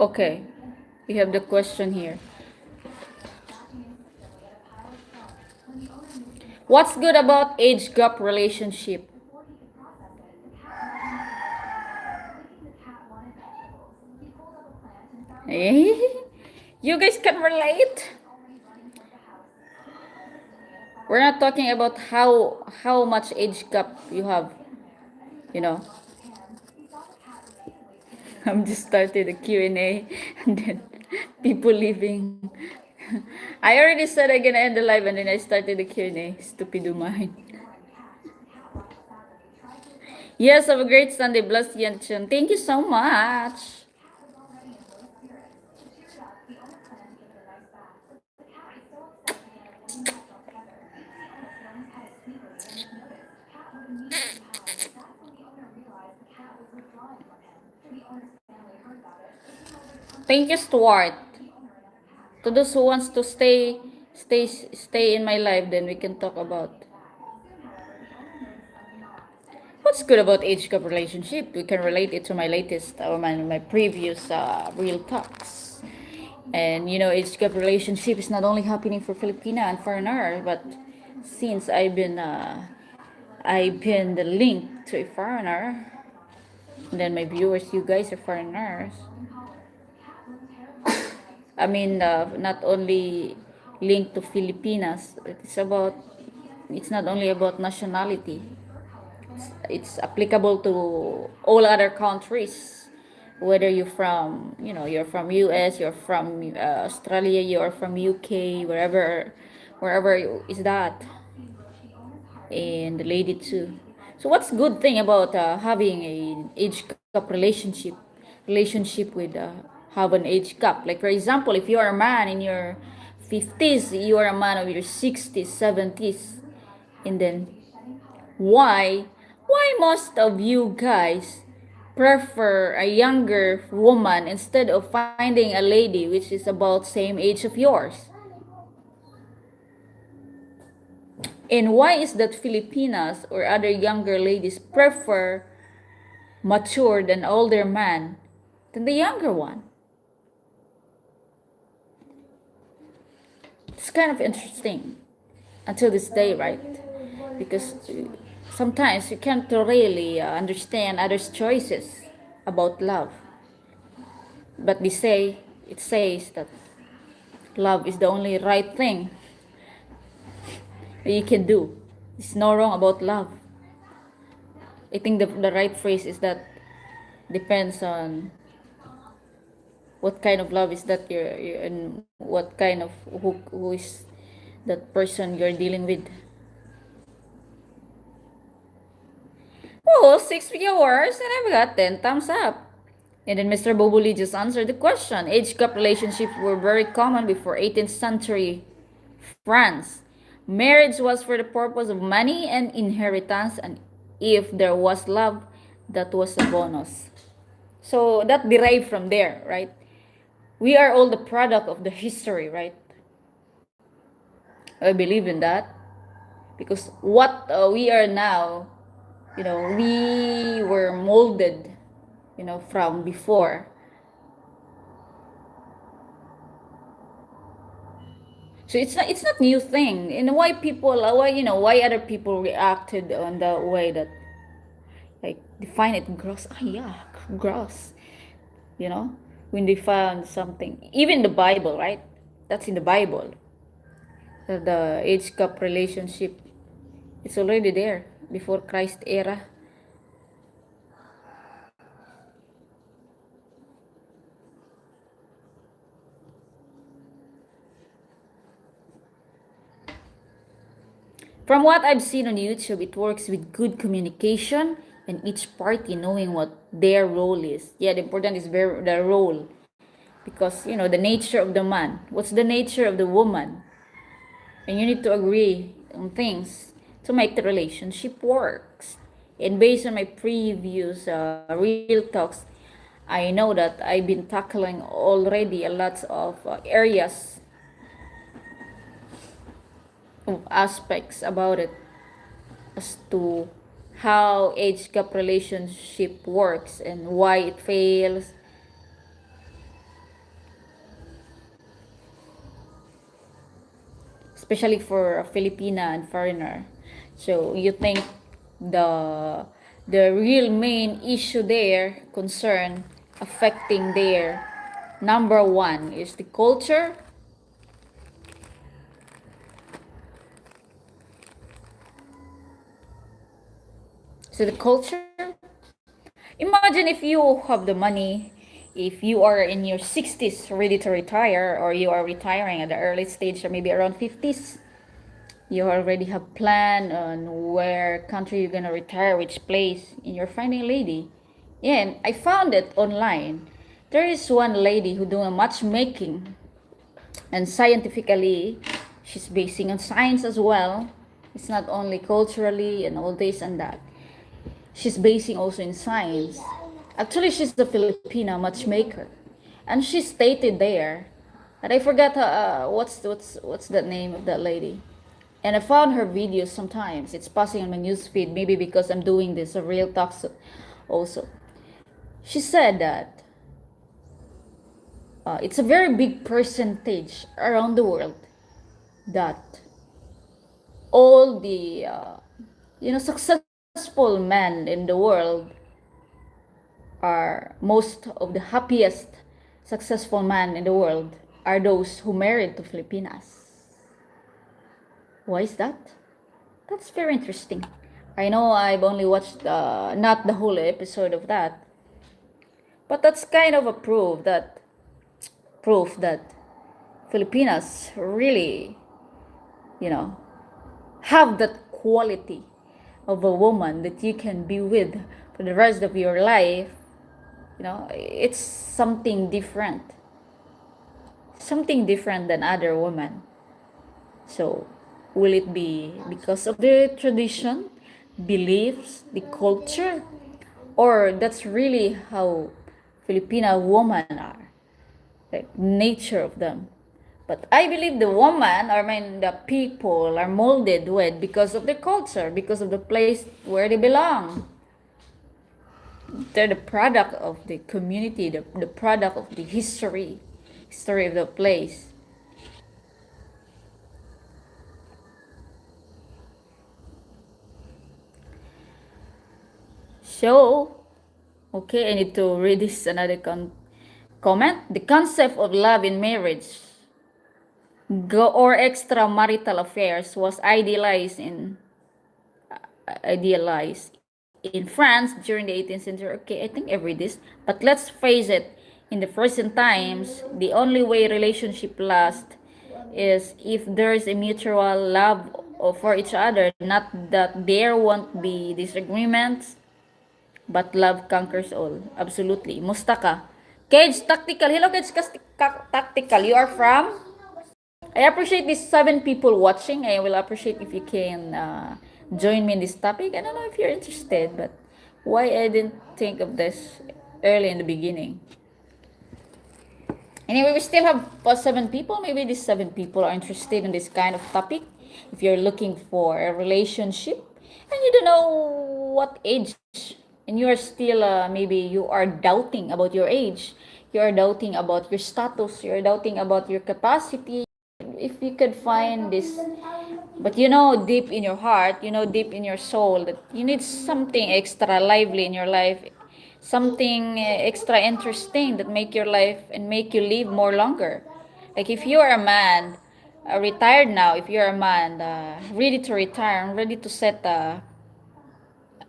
Okay, we have the question here. What's good about age gap relationship? You guys can relate? We're not talking about how much age gap you have, you know. I'm just started the Q&A and then people leaving. I already said I'm gonna end the live and then I started the Q&A. Stupido mine. Yes, have a great Sunday. Bless you and Chun. Thank you so much. Thank you, Stuart. To those who wants to stay in my life, then we can talk about What's good about age gap relationship? We can relate it to my latest or my previous real talks. And age gap relationship is not only happening for Filipina and foreigner, but since I've been the link to a foreigner, and then my viewers, you guys are foreigners. I mean, not only linked to Filipinas. It's not only about nationality. It's applicable to all other countries, whether you're from US, you're from Australia, you're from UK, wherever is that, and the lady too. So what's good thing about having an age gap relationship with have an age gap? Like for example, if you are a man in your 50s, you are a man of your 60s, 70s, and then why most of you guys prefer a younger woman instead of finding a lady which is about same age of yours? And why is that Filipinas or other younger ladies prefer mature than older man than the younger one? It's kind of interesting until this day, right? Because sometimes you can't really understand others' choices about love. But it says that love is the only right thing that you can do. There's no wrong about love. I think the right phrase is that depends on what kind of love is that you're and what kind of who is that person you're dealing with. Oh, 6 viewers and I've got 10 thumbs up. And then Mr. Bobuli just answered the question. Age gap relationships were very common before 18th century France. Marriage was for the purpose of money and inheritance, and if there was love, that was a bonus. So that derived from there, right? We are all the product of the history, right? I believe in that because what we are now, we were molded, from before. So it's not new thing. And why people, why other people reacted on the way that, like, define it gross. Ah, yeah, gross. You know, when they found something, even the Bible, right? That's in the Bible. The age gap relationship, it's already there before Christ era. From what I've seen on YouTube, it works with good communication and each party knowing what their role is. Yeah, the important is the role, because the nature of the man. What's the nature of the woman? And you need to agree on things to make the relationship works. And based on my previous real talks, I know that I've been tackling already a lot of areas of aspects about it as to how age gap relationship works and why it fails. Especially for a Filipina and foreigner. So you think the the real main issue there, concern affecting their number one is the culture. So the culture, imagine if you have the money, if you are in your 60s ready to retire, or you are retiring at the early stage or maybe around 50s, you already have plan on where country you're gonna retire, which place, and you're finding a lady. Yeah, and I found it online. There is one lady who doing matchmaking, and scientifically, she's basing on science as well. It's not only culturally and all this and that. She's basing also in science. Actually, she's the Filipina matchmaker, and she stated there, and I forgot what's the name of that lady. And I found her videos sometimes. It's passing on my newsfeed, maybe because I'm doing this, a real talk also. She said that it's a very big percentage around the world that all the successful men in the world are most of the happiest successful men in the world are those who married to Filipinas. Why is that? That's very interesting. I know I've only watched not the whole episode of that, but that's kind of a proof that Filipinas really, you know, have that quality of a woman that you can be with for the rest of your life. It's something different than other women. So, will it be because of the tradition, beliefs, the culture, or that's really how Filipina women are, like nature of them? But I believe the woman, or I mean the people, are molded with because of the culture, because of the place where they belong. They're the product of the community, the product of the history of the place. So, okay, I need to read this another comment. The concept of love in marriage or extramarital affairs was idealized in France during the 18th century. Okay, I think I read this. But let's face it, in the present times, the only way relationship lasts is if there's a mutual love for each other. Not that there won't be disagreements, but love conquers all. Absolutely. Musta ka? Cage Tactical. Hello, Cage Tactical. You are from? I appreciate these 7 people watching. I will appreciate if you can join me in this topic. I don't know if you're interested, but why I didn't think of this early in the beginning. Anyway, we still have 7 people. Maybe these 7 people are interested in this kind of topic. If you're looking for a relationship and you don't know what age, and you are still, maybe you are doubting about your age, you are doubting about your status, you're doubting about your capacity, if you could find this, but deep in your heart, deep in your soul, that you need something extra lively in your life, something extra interesting that make your life and make you live more longer. Like if you are a man, retired now, if you're a man, ready to retire and ready to set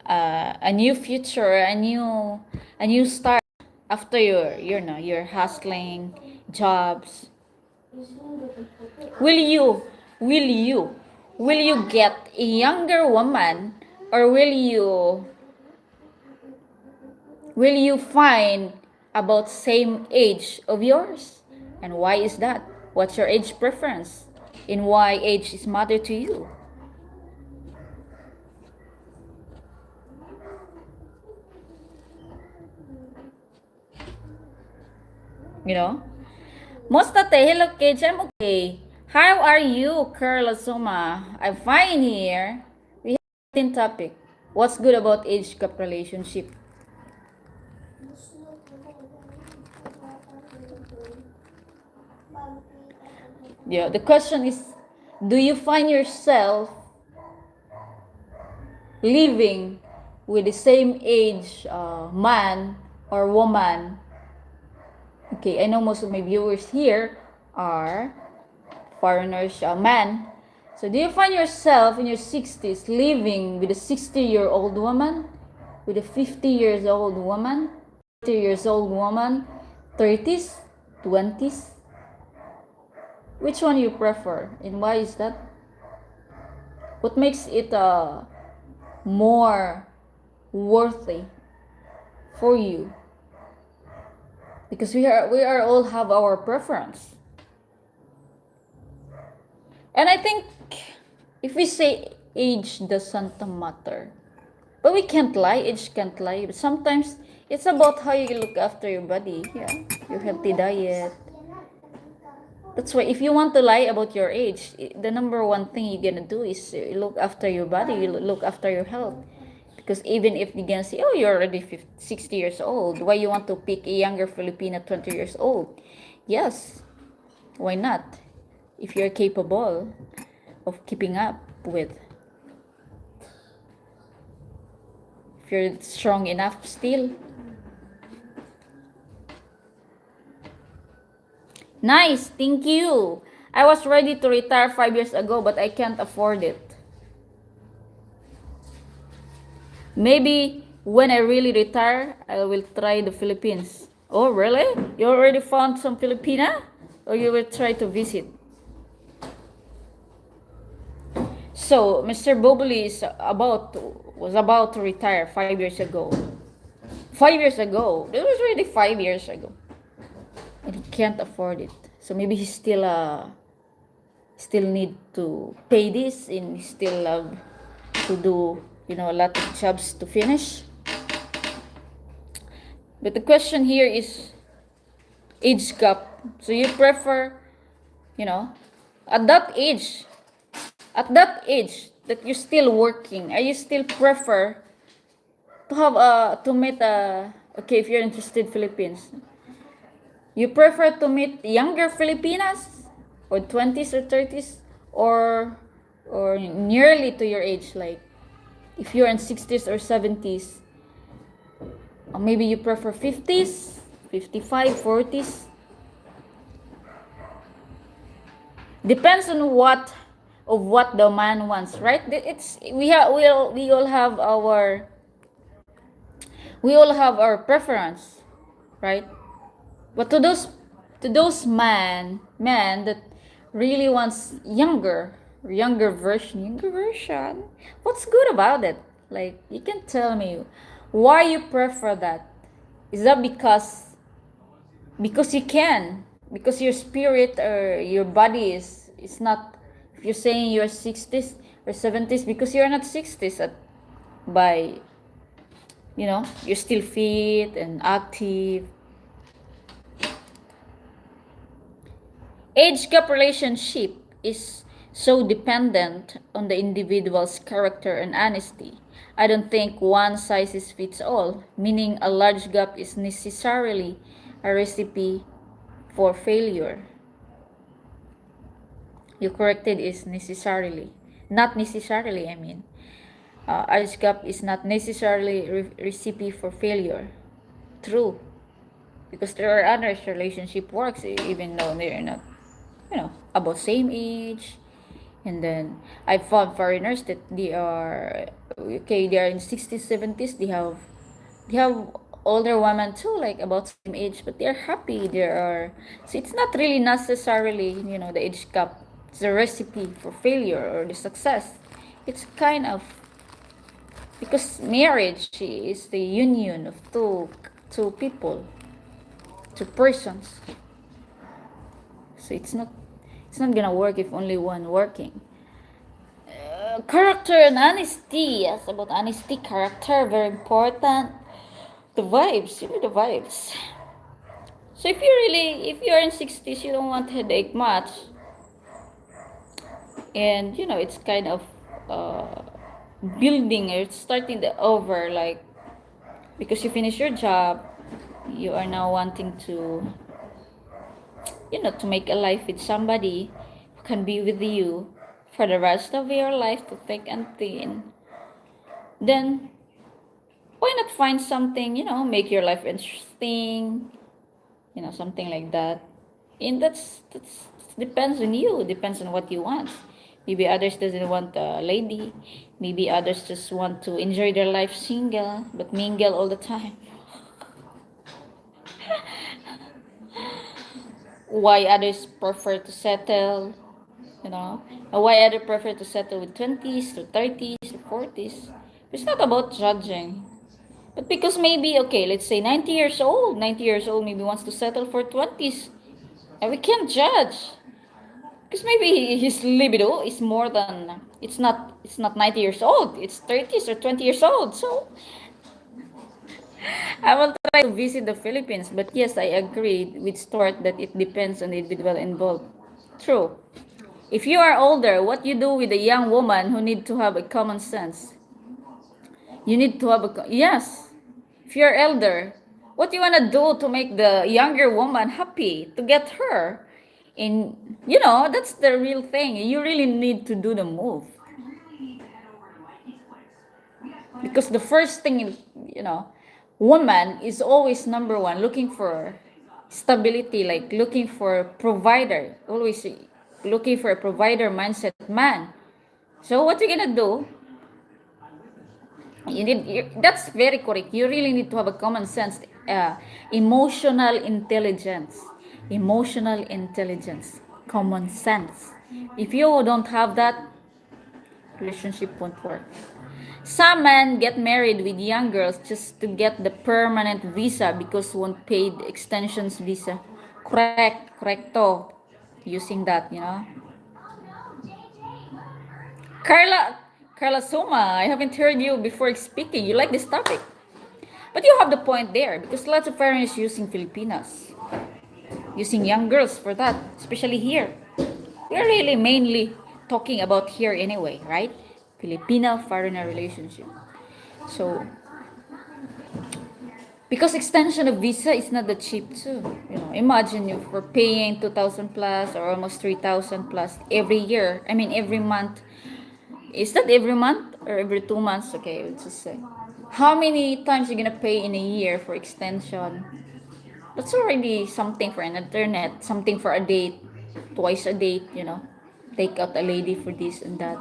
a new future, a new start after your hustling jobs. Will you will you will you get a younger woman, or will you find about same age of yours? And why is that? What's your age preference? And why age is matter to you? You know? Mostate, hello kids, I'm okay. How are you, Carla Soma? I'm fine here. We have a topic. What's good about age gap relationship? Yeah, the question is, do you find yourself living with the same age man or woman? Okay, I know most of my viewers here are foreigners, men. So do you find yourself in your 60s living with a 60-year-old woman, with a 50-years-old woman, 30-years-old woman, 30s, 20s? Which one you prefer, and why is that? What makes it more worthy for you? Because we are all have our preference. And I think if we say age doesn't matter, but we can't lie, age can't lie. But sometimes it's about how you look after your body, yeah, your healthy diet, That's why if you want to lie about your age, the number one thing you're gonna do is look after your body, you look after your health. Because even if you're gonna say, oh, you're already 50, 60 years old, why you want to pick a younger Filipina 20 years old? Yes, why not? If you're capable of keeping up with, if you're strong enough still. Nice, thank you. I was ready to retire 5 years ago, but I can't afford it. Maybe when I really retire, I will try the Philippines. Oh, really? You already found some Filipina? Or you will try to visit? So, Mr. Boboli was about to retire 5 years ago. 5 years ago. That was already 5 years ago. And he can't afford it. So maybe he still need to pay this and he still have to do, a lot of jobs to finish. But the question here is age gap. So you prefer, you know, at that age, that you're still working, are you still prefer to have to meet okay, if you're interested Philippines, you prefer to meet younger Filipinas or 20s or 30s or nearly to your age, like if you're in 60s or 70s, or maybe you prefer 50s, 55, 40s. Depends on what the man wants, right? It's we all have our preference, right? But to those man that really wants younger version, what's good about it? Like, you can tell me why you prefer that. Is that because you can, because your spirit or your body is not, if you're saying you're 60s or 70s, because you're not 60s by, you're still fit and active. Age gap relationship is so dependent on the individual's character and honesty. I don't think one size fits all, meaning a large gap is necessarily a recipe for failure. You corrected is necessarily. Not necessarily, I mean. Age gap is not necessarily recipe for failure. True. Because there are other relationship works even though they're not, about same age. And then I found foreigners that they are okay, they are in 60s, 70s, they have older women too, like about same age, but they're happy. So it's not really necessarily, the age gap. It's the recipe for failure or the success. It's kind of, because marriage is the union of two people, two persons. So it's not gonna work if only one working. Character and honesty. Yes, about honesty, character, very important. The vibes, the vibes. So if you're in 60s, you don't want headache much, and it's kind of uh, building, it's starting the over, like, because you finish your job, you are now wanting to make a life with somebody who can be with you for the rest of your life, to thick and thin. Then why not find something, make your life interesting, something like that. And that's depends on you, depends on what you want. Maybe others doesn't want a lady, maybe others just want to enjoy their life single but mingle all the time. Why others prefer to settle, why others prefer to settle with 20s to 30s to 40s. It's not about judging, but because maybe, okay, let's say 90 years old maybe wants to settle for 20s, and we can't judge, because maybe his libido is more than, it's not 90 years old, it's 30s or 20 years old. So I will try to visit the Philippines, but yes, I agree with Stuart that it depends on the individual involved. True. If you are older, what you do with a young woman who need to have a common sense? You need to have yes. If you're elder, what you wanna do to make the younger woman happy to get her? In that's the real thing. You really need to do the move because the first thing is woman is always number one, looking for stability, like looking for provider, always looking for a provider mindset man. So what you gonna do? That's very correct. You really need to have a common sense, emotional intelligence, emotional intelligence, common sense. If you don't have that, relationship won't work. Some men get married with young girls just to get the permanent visa because won't pay the extensions visa. Correct, correcto. Using that. Carla, Carla Soma, I haven't heard you before speaking. You like this topic. But you have the point there because lots of foreigners using Filipinas, using young girls for that, especially here. We're really mainly talking about here anyway, right? Filipino foreigner relationship. So, because extension of visa is not that cheap too. Imagine if we're paying 2,000 plus or almost 3,000 plus every year. I mean, every month. Is that every month or every 2 months? Okay, let's just say. How many times you're gonna pay in a year for extension? That's already something for an internet, something for a date, twice a date. Take out a lady for this and that.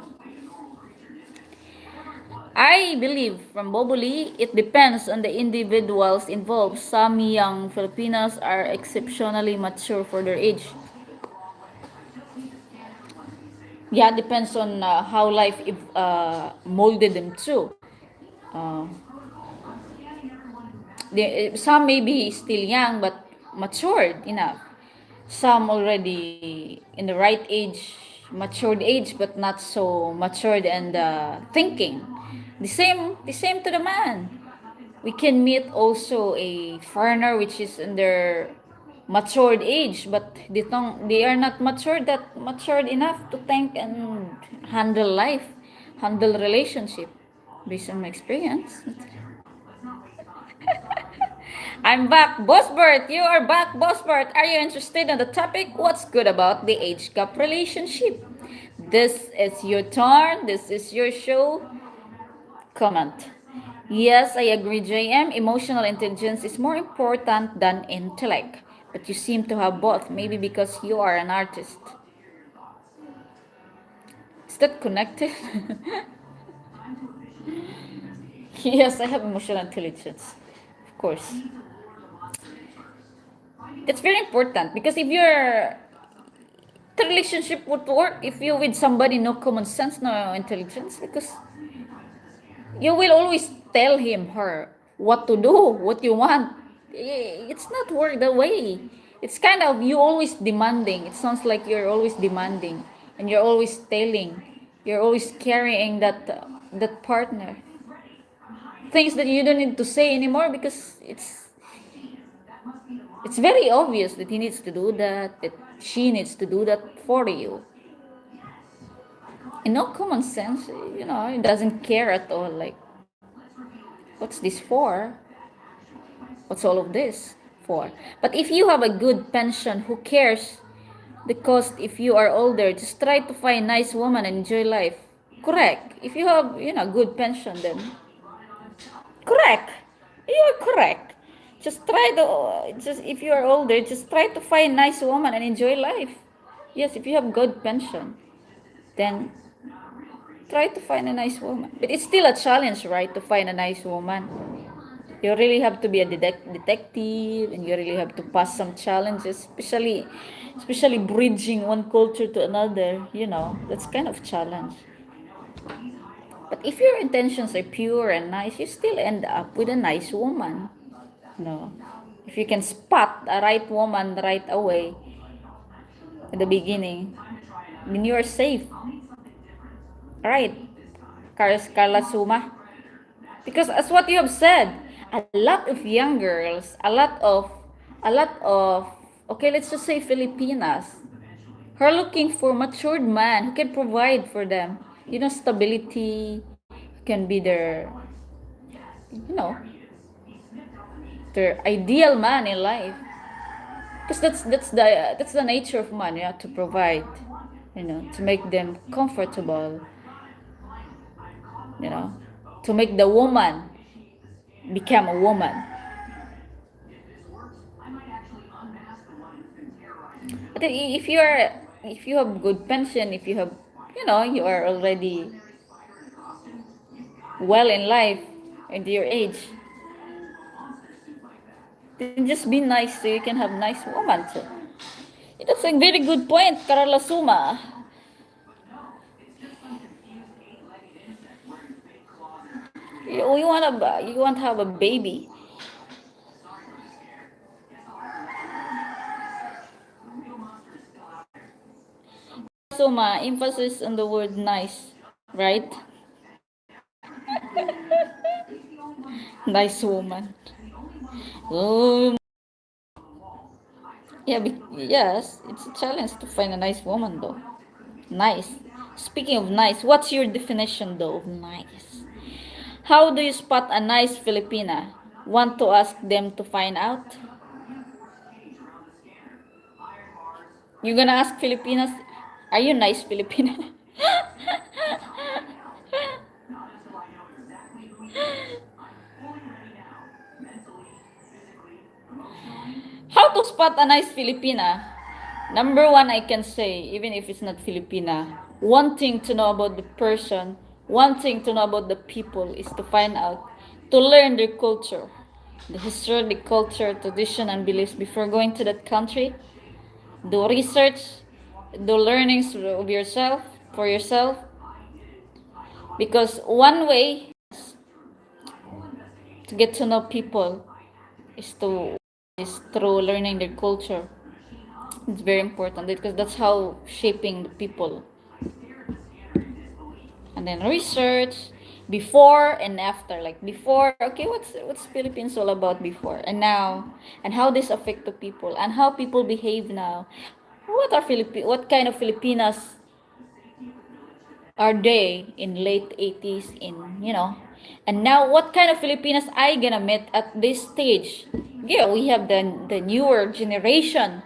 I believe from Boboli, it depends on the individuals involved. Some young Filipinos are exceptionally mature for their age. Yeah, it depends on how life molded them too. Uh, some may be still young but matured enough. Some already in the right age, matured age, but not so matured and thinking. The same to the man. We can meet also a foreigner which is in their matured age, but they are not matured enough to think and handle life, handle relationship. Based on my experience. I'm back, Boss Bert. You are back, Boss Bert. Are you interested in the topic? What's good about the age gap relationship? This is your turn. This is your show. Comment. Yes, I agree, JM. Emotional intelligence is more important than intellect. But you seem to have both, maybe because you are an artist. Is that connected? Yes, I have emotional intelligence. Of course. It's very important because if the relationship would work if you with somebody no common sense, no intelligence, because you will always tell him, her, what to do, what you want. It's not work that way. It's kind of you always demanding. It sounds like you're always demanding and you're always telling. You're always carrying that partner. Things that you don't need to say anymore because it's very obvious that he needs to do that she needs to do that for you. In no common sense, it doesn't care at all. Like, what's this for? What's all of this for? But if you have a good pension, who cares the cost if you are older? Just try to find a nice woman and enjoy life. Correct. If you have, good pension, then correct. You are correct. Just if you are older, just try to find a nice woman and enjoy life. Yes, if you have good pension, then try to find a nice woman. But it's still a challenge, right, to find a nice woman. You really have to be a detective, and you really have to pass some challenges, especially bridging one culture to another. That's kind of challenge. But if your intentions are pure and nice, you still end up with a nice woman. No. If you can spot a right woman right away at the beginning, then you are safe. Right, Carla Suma? Because as what you have said, a lot of young girls, a lot of, okay, let's just say Filipinas, Are looking for matured man who can provide for them. Stability can be you know, their ideal man in life. Because that's the nature of man. You have to provide, to make them comfortable. You know, to make the woman become a woman. But if you have good pension, if you have, you are already well in life into your age, then just be nice so you can have nice woman too. That's a very good point, Carla Suma. You want to have a baby. Suma, emphasis on the word nice, right? Nice woman. Oh, yeah, yes, it's a challenge to find a nice woman though. Nice. Speaking of nice, what's your definition though of nice? How do you spot a nice Filipina? Want to ask them to find out? You gonna ask Filipinas, are you nice Filipina? How to spot a nice Filipina? Number one, I can say, even if it's not Filipina, wanting to know about the person, wanting to know about the people is to find out, to learn their culture, the history, the culture, tradition, and beliefs before going to that country. Do research, do learnings of yourself, for yourself. Because one way to get to know people is through learning their culture. It's very important because that's how shaping the people. And then research before and after. Like before, okay, what's Philippines all about before and now, and how this affect the people and how people behave now. What kind of Filipinas are they in late 80s and now what kind of Filipinas I gonna meet at this stage. Yeah, we have the newer generation.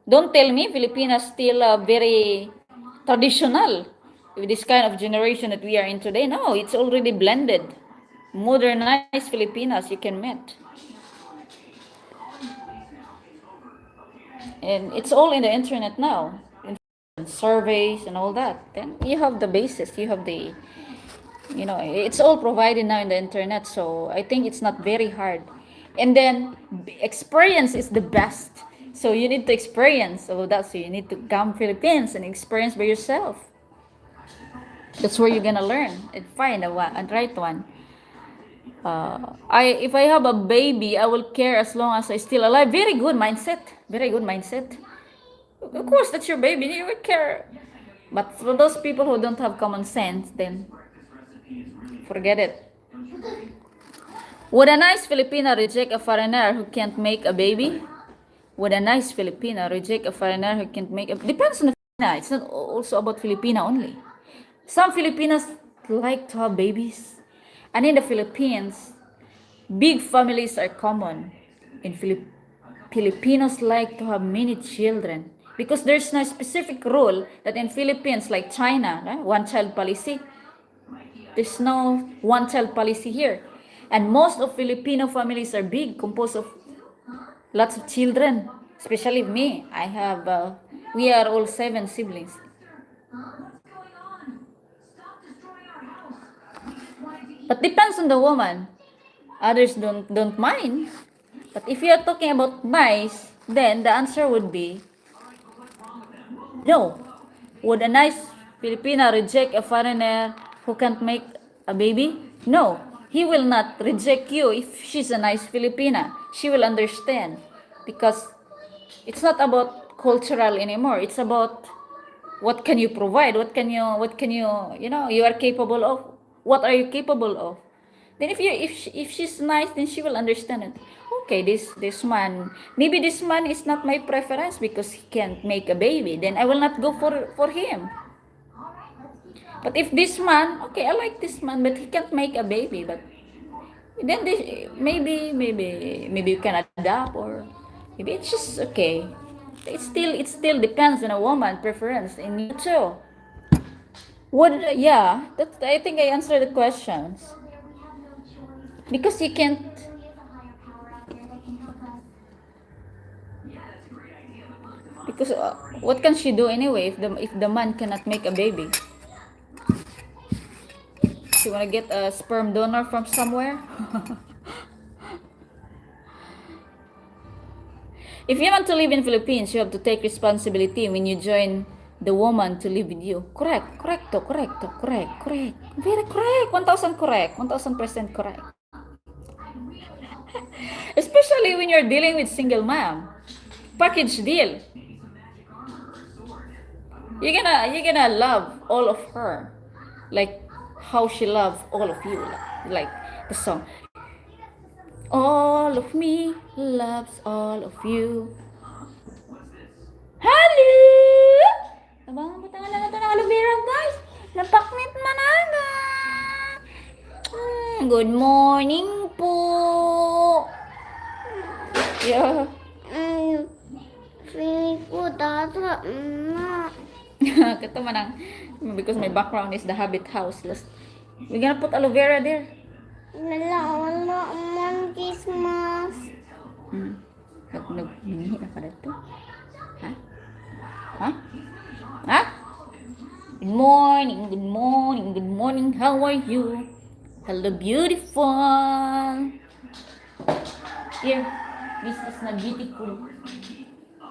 Don't tell me Filipinas still very traditional with this kind of generation that we are in today. No, it's already blended. Modernized Filipinas you can meet. And it's all in the internet now. In surveys and all that. Then you have the basis. You have it's all provided now in the internet. So I think it's not very hard. And then experience is the best. So you need to experience all that. So you need to come Philippines and experience by yourself. That's where you're gonna learn and find a right one. If I have a baby, I will care as long as I still alive. Very good mindset. Very good mindset. Of course, that's your baby. You will care. But for those people who don't have common sense, then forget it. Would a nice Filipina reject a foreigner who can't make a baby? Would a nice Filipina reject a foreigner who can't make a... Depends on the Filipina. It's not also about Filipina only. Some Filipinas like to have babies. And in the Philippines, big families are common. In Filipinos like to have many children. Because there's no specific rule that in Philippines, like China, right? One-child policy. There's no one-child policy here. And most of Filipino families are big, composed of lots of children. Especially me. We are all 7 siblings. But depends on the woman. Others don't mind. But if you are talking about nice, then the answer would be no. Would a nice Filipina reject a foreigner who can't make a baby? No. He will not reject you if she's a nice Filipina. She will understand. Because it's not about cultural anymore. It's about what can you provide? What can you you are capable of? What are you capable of? Then if she's nice, then she will understand it. Okay, this man, maybe this man is not my preference because he can't make a baby. Then I will not go for him. But if this man, okay, I like this man, but he can't make a baby. But then maybe you can adapt, or maybe it's just okay. It still depends on a woman preference in you too. What? Yeah, that I think I answered the questions because you can't. Because what can she do anyway if the man cannot make a baby? She wanna get a sperm donor from somewhere. If you want to live in Philippines, you have to take responsibility when you join the woman to live with you. Correct, correcto, correcto, correct. Very correct. 1,000 correct. 1,000% correct. Especially when you're dealing with single mom. Package deal. You're gonna love all of her, like how she loves all of you, like the song. All of me loves all of you. Hello! Abangan po tangan na ito ng aloe vera, guys. Napaknit managa. Good morning po. Yeah. Feeling ko data na. Kata manang, because my background is the Habit House. We're gonna put aloe vera there. Wala man Christmas. Naghingi na ka dito. Ha? Ha? Ha? Good morning, good morning, good morning. How are you? Hello, beautiful. Here, this is not beautiful.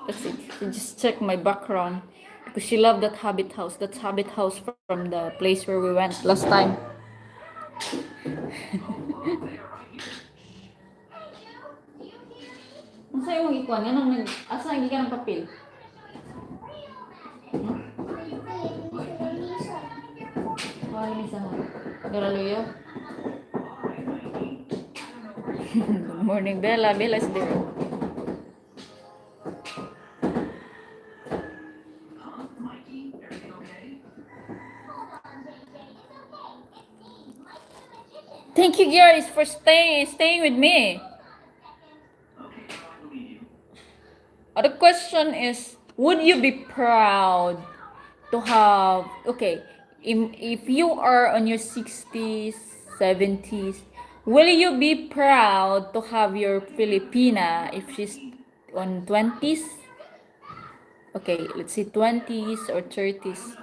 That's it. So just check my background because she loved that Habit House. That's Habit House from the place where we went last time. Ang sa'yo mong ikuan, yan ang asa hindi ka ng papel. Hallelujah. Good morning, Bella. Bella is there. Thank you, guys, for staying with me. The question is, would you be proud to have, okay, if you are on your 60s, 70s, will you be proud to have your Filipina if she's on 20s? Okay, let's say 20s or 30s.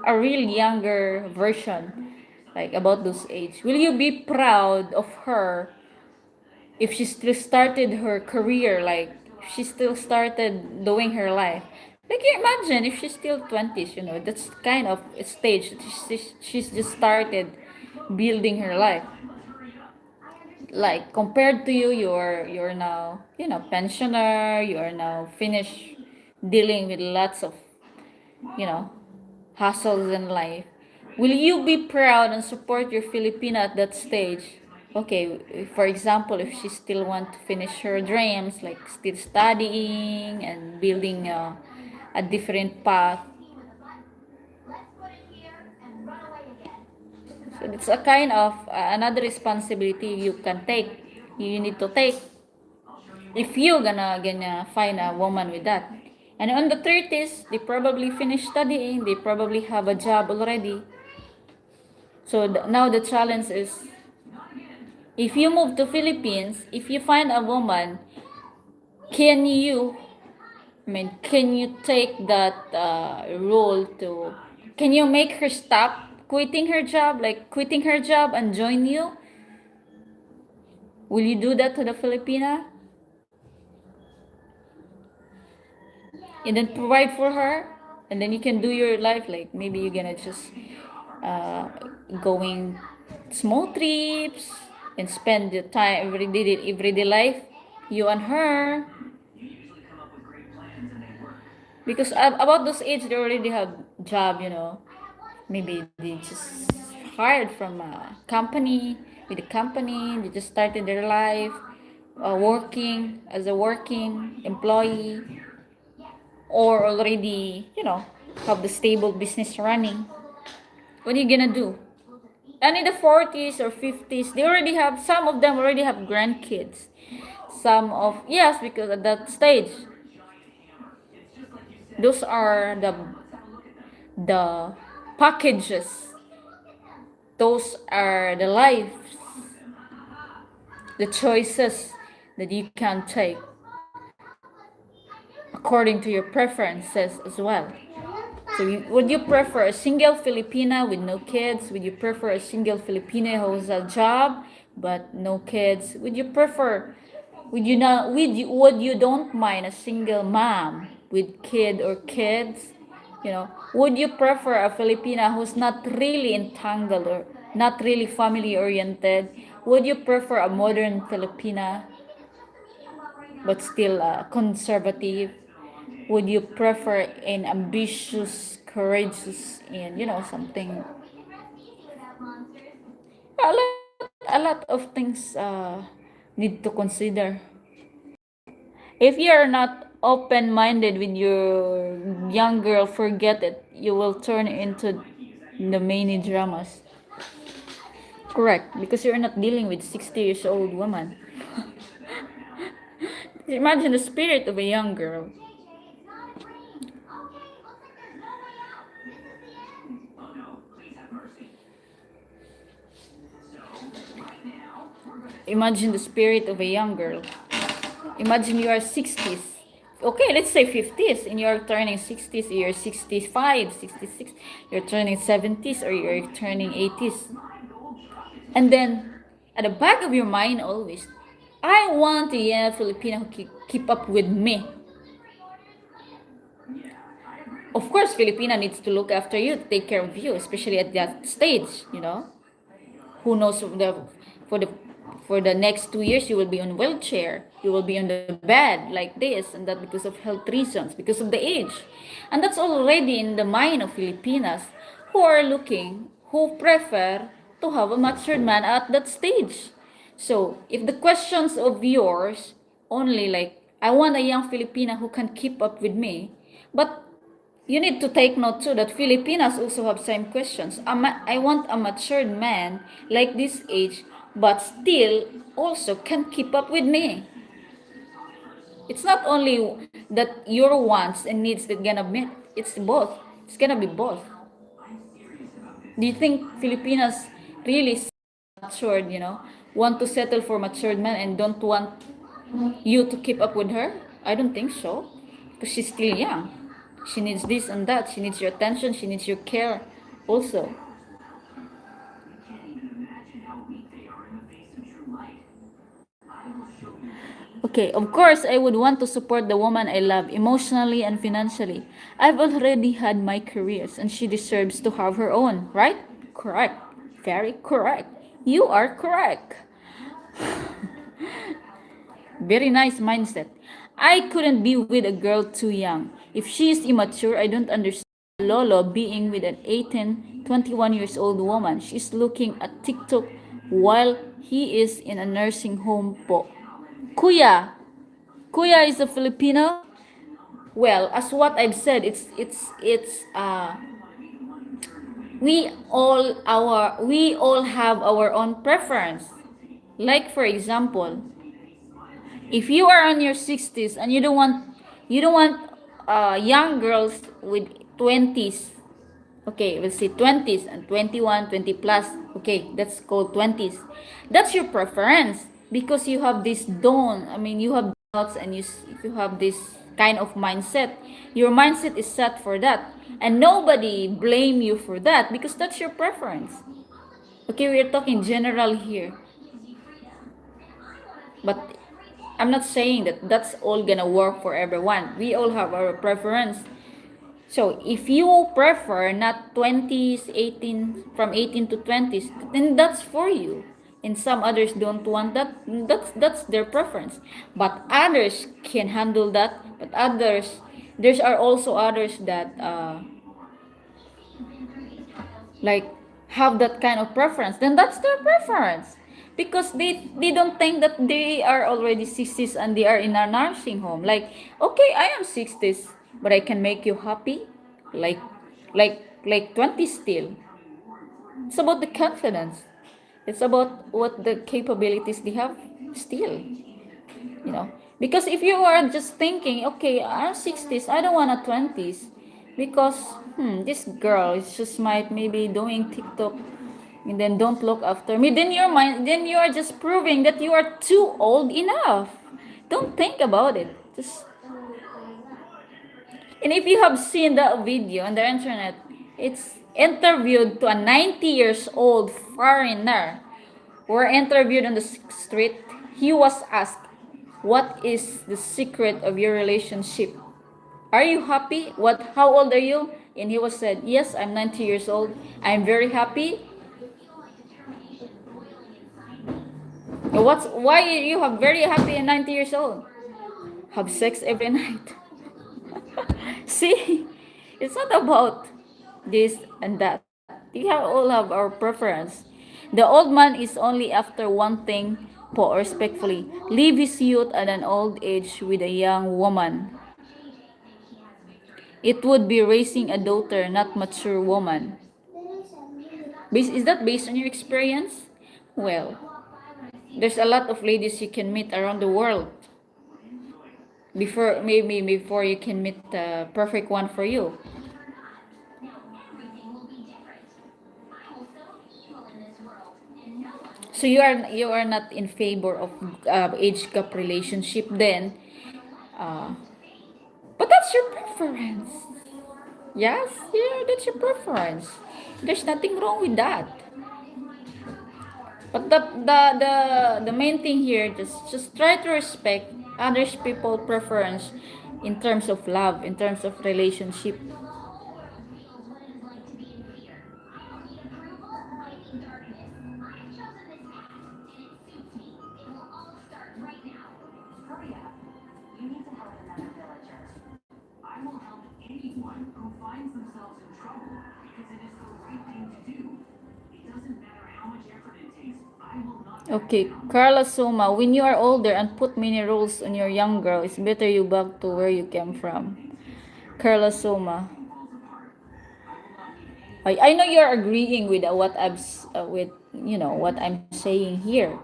A real younger version, like about those age. Will you be proud of her if she still started her career, like she still started doing her life? Like, you imagine if she's still 20s, that's kind of a stage. She's just started building her life. Like, compared to you, you're now, pensioner, you are now finished dealing with lots of, you know, hassles in life. Will you be proud and support your Filipina at that stage? Okay, for example, if she still want to finish her dreams, like still studying and building a different path. So it's a kind of another responsibility you can take. You need to take if you gonna find a woman with that. And on the 30s, they probably finish studying. They probably have a job already. So now the challenge is, if you move to Philippines, if you find a woman, can you take that role to, can you make her stop quitting her job, like quitting her job and join you? Will you do that to the Filipina? And then provide for her, and then you can do your life, like maybe you're gonna just going small trips and spend the time everyday life, you and her. Because about those age, they already have job, maybe they just hired from a company, with the company. They just started their life working as a working employee, or already, have the stable business running. What are you gonna do? And in the 40s or 50s, some of them already have grandkids. Yes, because at that stage, those are the packages. Those are the lives, the choices that you can take according to your preferences as well. So would you prefer a single Filipina with no kids? Would you prefer a single Filipina who has a job but no kids? Would you don't mind a single mom with kid or kids? Would you prefer a Filipina who's not really entangled or not really family oriented? Would you prefer a modern Filipina but still conservative? Would you prefer an ambitious, courageous, and something? A lot of things need to consider. If you are not open-minded with your young girl, forget it. You will turn into the many dramas. Correct, because you're not dealing with 60 years old woman. Imagine the spirit of a young girl. Imagine the spirit of a young girl. Imagine you are 60s. Okay, let's say 50s and you're turning 60s, you're 65, 66, you're turning 70s or you're turning 80s. And then at the back of your mind always, I want a young Filipino who keep up with me. Of course, Filipina needs to look after you, to take care of you, especially at that stage, Who knows for the next 2 years you will be on wheelchair, you will be on the bed like this, and that because of health reasons, because of the age. And that's already in the mind of Filipinas who prefer to have a matured man at that stage. So if the questions of yours only like, I want a young Filipina who can keep up with me, but you need to take note too that Filipinas also have same questions. I want a matured man like this age, but still also can keep up with me. It's not only that your wants and needs that gonna meet. It's both. It's gonna be both. Do you think Filipinas really matured, want to settle for matured men and don't want you to keep up with her? I don't think so. Because she's still young. She needs this and that. She needs your attention. She needs your care also. Okay, of course, I would want to support the woman I love emotionally and financially. I've already had my careers and she deserves to have her own, right? Correct. Very correct. You are correct. Very nice mindset. I couldn't be with a girl too young. If she is immature, I don't understand Lolo being with an 18, 21 years old woman. She's looking at TikTok while he is in a nursing home po. Kuya. Kuya is a Filipino. Well, as what I've said, we all have our own preference. Like for example, if you are on your 60s and you don't want young girls with 20s, okay, we'll say 20s and 21, 20 plus, okay, that's called 20s. That's your preference because you have this you have doubts and you have this kind of mindset. Your mindset is set for that, and nobody blame you for that because that's your preference. Okay, we're talking general here, but I'm not saying that that's all gonna work for everyone. We all have our preference. So if you prefer not 20s, 18, from 18 to 20s, then that's for you. And some others don't want that. That's their preference. But others can handle that. But there are also others that like have that kind of preference. Then that's their preference. because they don't think that they are already 60s and they are in a nursing home. Like, okay, I am 60s, but I can make you happy, like like 20 still. It's about the confidence. It's about what the capabilities they have still, you know. Because if you are just thinking, okay, I'm 60s, I don't want a 20s, because this girl is just might maybe doing TikTok and then don't look after me, then your mind, then you are just proving that you are too old enough. Don't think about it. Just, and if you have seen that video on the internet, it's interviewed to a 90 years old foreigner who were interviewed on the street. He was asked, what is the secret of your relationship? Are you happy? What, how old are you? And he was said, yes, I'm 90 years old. I'm very happy. What's, why you have very happy and 90 years old? Have sex every night. See, it's not about this and that. We have all have our preference. The old man is only after one thing, po respectfully, leave his youth at an old age with a young woman. It would be raising a daughter, not mature woman. Is that based on your experience? Well, there's a lot of ladies you can meet around the world before, maybe before you can meet the perfect one for you. So you are not in favor of age gap relationship then, uh, but that's your preference. Yes, yeah, that's your preference. There's nothing wrong with that. But the main thing here, just try to respect others people preference in terms of love, in terms of relationship. Okay, Carla Soma, when you are older and put many rules on your young girl, it's better you back to where you came from. Carla Soma. I know you're agreeing with what with what I'm saying here.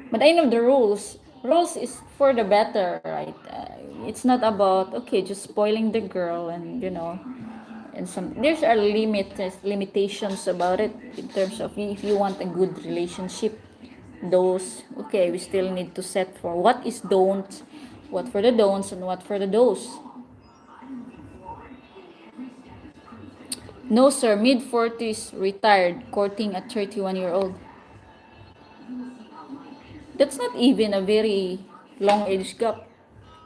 But I know the rules. Rules is for the better, right? It's not about okay, just spoiling the girl and and some there's are limitations about it in terms of if you want a good relationship. Those okay, we still need to set for what is don't, what for the don'ts and what for the do's. No sir, mid 40s retired courting a 31-year-old. That's not even a very long age gap.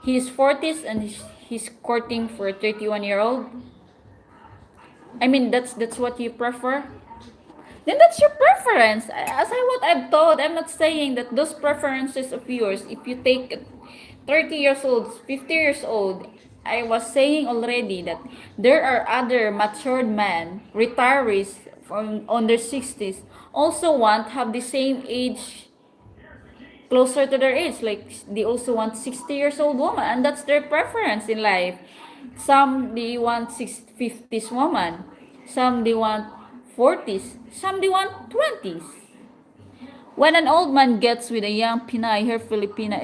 He's 40s and he's courting for a 31-year-old. I mean, that's what you prefer. Then that's your preference. As I what I've told, I'm not saying that those preferences of yours. If you take 30 years old, 50 years old, I was saying already that there are other matured men, retirees from on their 60s, also want have the same age closer to their age, like they also want 60 years old woman, and that's their preference in life. Some they want 50s woman, some they want 40s, some they want 20s. When an old man gets with a young Pinay, her Filipina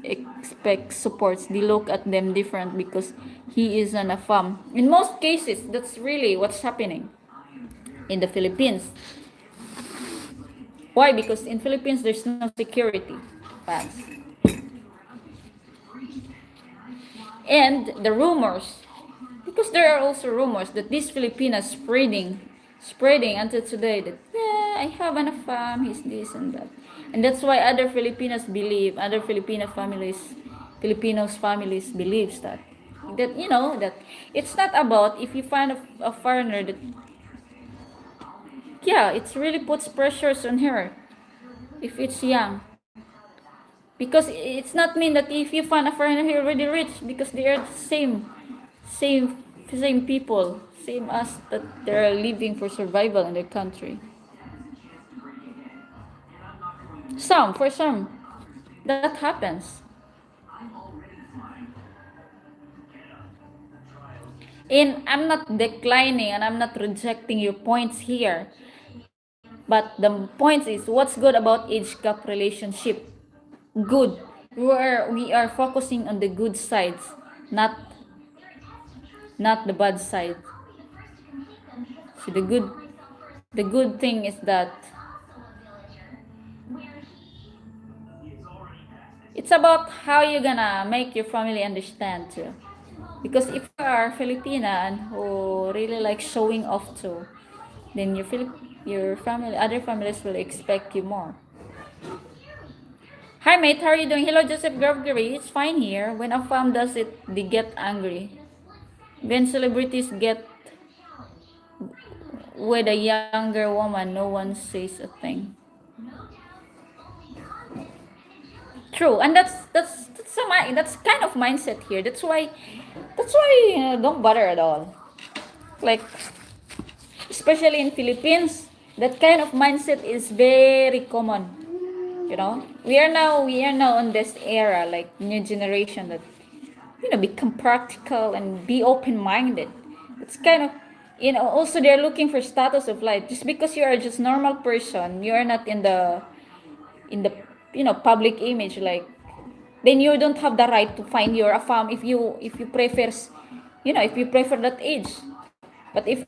expects supports. They look at them different because he is an afam. In most cases, that's really what's happening in the Philippines. Why? Because in Philippines there's no security fans. And the rumors, because there are also rumors that these Filipinas spreading until today that yeah, I have an afam, he's this and that. And that's why other Filipinas believe, other Filipinos families believes that that it's not about if you find a foreigner that yeah, it really puts pressures on her if it's young. Because it's not mean that if you find a foreigner here already rich, because they are the same people, same as that they're living for survival in their country. For some, that happens. And I'm not declining and I'm not rejecting your points here. But the point is, what's good about age gap relationship? Good. We are focusing on the good sides, not not the bad side. So the good thing is that it's about how you're gonna make your family understand too. Because if you are Filipina and who really like showing off too, then your family, other families will expect you more. Hi mate, how are you doing? Hello Joseph Gregory, it's fine here. When a fam does it, they get angry. When celebrities get with a younger woman, no one says a thing. True, and that's kind of mindset here. That's why don't bother at all. Like especially in Philippines, that kind of mindset is very common. We are now on this era, like new generation that become practical and be open-minded. It's kind of also they're looking for status of life. Just because you are just normal person, you are not in the public image, like then you don't have the right to find your affirm if you prefer that age. But if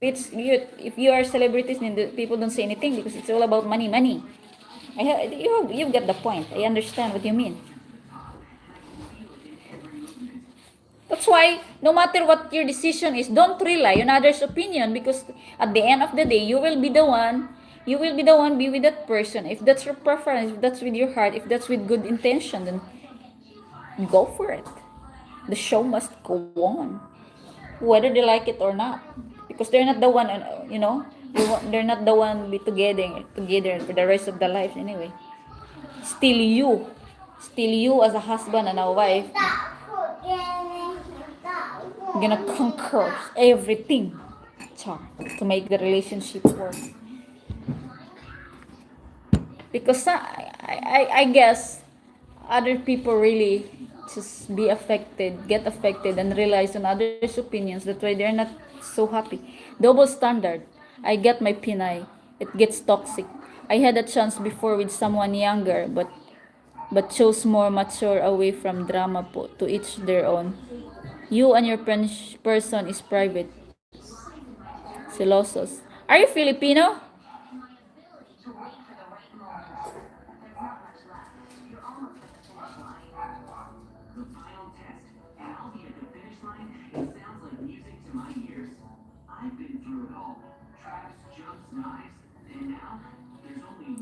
you are celebrities and the people don't say anything because it's all about money. You get the point. I understand what you mean. That's why no matter what your decision is, don't rely on others' opinion, because at the end of the day, you will be the one be with that person. If that's your preference, if that's with your heart, if that's with good intention, then go for it. The show must go on, whether they like it or not, because they're not the one, they're not the one be together for the rest of their life anyway. Still you, as a husband and a wife, gonna conquer everything, char, to make the relationship work. Because I guess other people really just get affected and realize on others' opinions. That's why they're not so happy. Double standard. I get my Pinay. It gets toxic. I had a chance before with someone younger, but chose more mature, away from drama po. To each their own. You and your person is private. Celosos. Are you Filipino?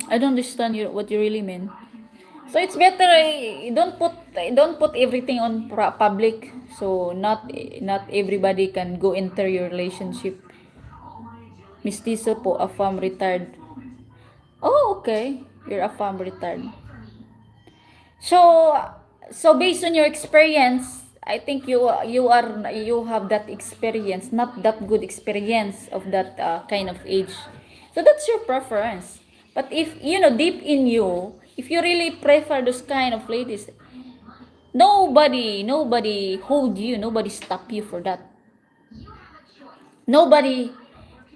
I don't understand what you really mean. So it's better, don't put everything on public, so not everybody can go enter your relationship. Mistizo po, a fam retired. Oh, okay. You're a fam retired. So based on your experience, I think you have that experience, not that good experience of that kind of age. So that's your preference. But if deep in you, if you really prefer those kind of ladies, nobody hold you, nobody stop you for that. Nobody.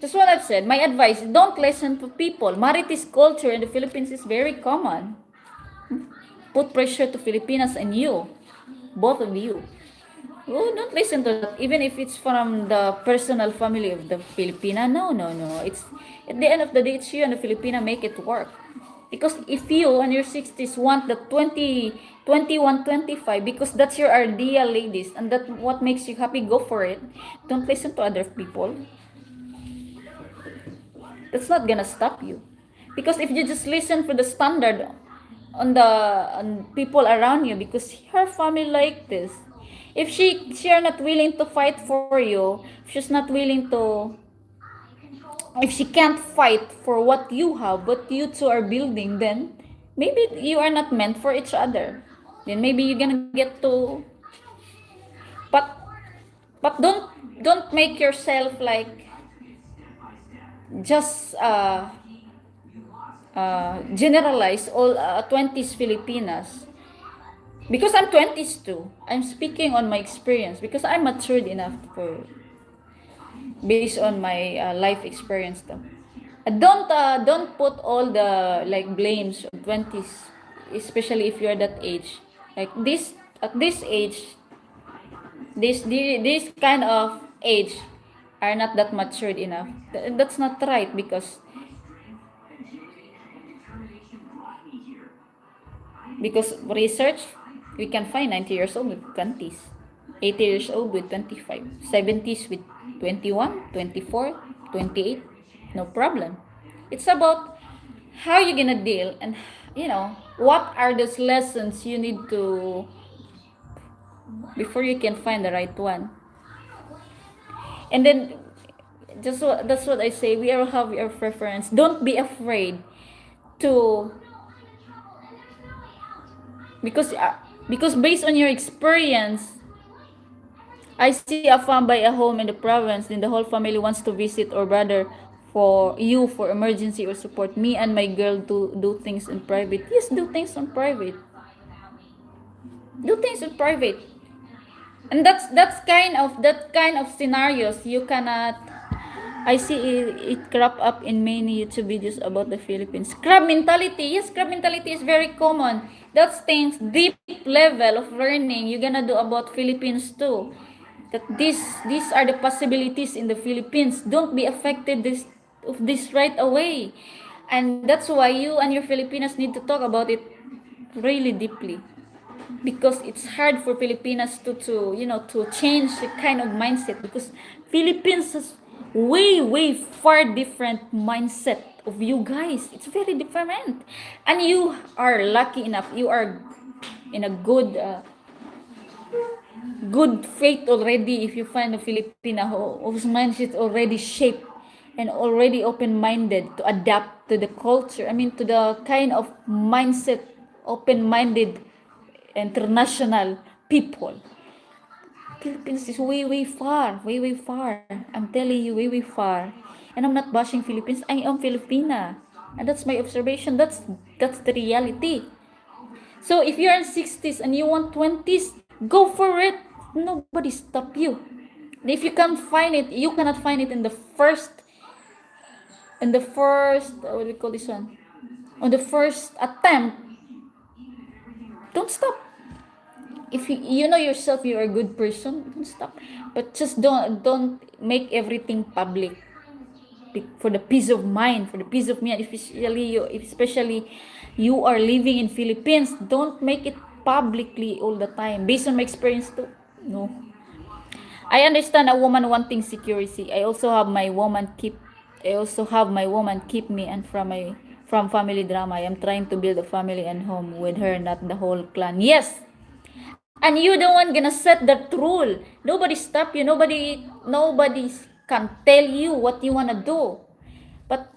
Just what I've said. My advice: don't listen to people. Marites culture in the Philippines is very common. Put pressure to Filipinas and you, both of you. Oh, don't listen to that. Even if it's from the personal family of the Filipina. No, no, no. It's at the end of the day, it's you and the Filipina make it work. Because if you in your 60s want the 20, 21, 25, because that's your ideal ladies, and that what makes you happy, go for it. Don't listen to other people. That's not gonna stop you. Because if you just listen for the standard on people around you, because her family like this, if she are not willing to fight for you, if she's not willing to, if she can't fight for what you have, what you two are building, then maybe you are not meant for each other. Then maybe you're gonna get to, but don't make yourself like just generalize all 20s Filipinas, because I'm 20s too. I'm speaking on my experience because I'm matured enough for based on my life experience though. Don't put all the like blames of 20s, especially if you're that age. Like this at this age, this kind of age are not that matured enough. That's not right because research we can find 90 years old with 20s, 80 years old with 25, 70s with 21, 24, 28, no problem. It's about how you're gonna deal and what are those lessons you need to before you can find the right one. And then that's what I say, we all have your preference. Don't be afraid to because uh, because based on your experience, I see a farm by a home in the province, then the whole family wants to visit or rather for you for emergency or support. Me and my girl to do things in private. Yes, do things in private. Do things in private. And that kind of scenarios you cannot. I see it crop up in many YouTube videos about the Philippines. Crab mentality. Yes, crab mentality is very common. That's things deep level of learning you're gonna do about Philippines too. That these are the possibilities in the Philippines. Don't be affected of this right away. And that's why you and your Filipinos need to talk about it really deeply, because it's hard for Filipinas to change the kind of mindset, because Philippines has way far different mindset of you guys. It's very different, and you are lucky enough. You are in a good faith already if you find a Filipina whose mindset already shaped and already open-minded to adapt to the culture. I mean, to the kind of mindset, open-minded international people. Philippines is way far, way far. I'm telling you, way far. And I'm not bashing Philippines. I am Filipina, and that's my observation. That's the reality. So if you're in 60s and you want 20s, go for it. Nobody stop you. If you can't find it, you cannot find it in the first what do we call this one? On the first attempt, don't stop. If you know yourself you're a good person, don't stop. But just don't make everything public for the peace of mind, for the peace of mind. Especially you are living in Philippines, don't make it publicly all the time. Based on my experience too, no. I understand a woman wanting security. I also have my woman keep me and from family drama. I am trying to build a family and home with her, not the whole clan. Yes. And you the one gonna set that rule. Nobody stop you. Nobody can tell you what you wanna do. But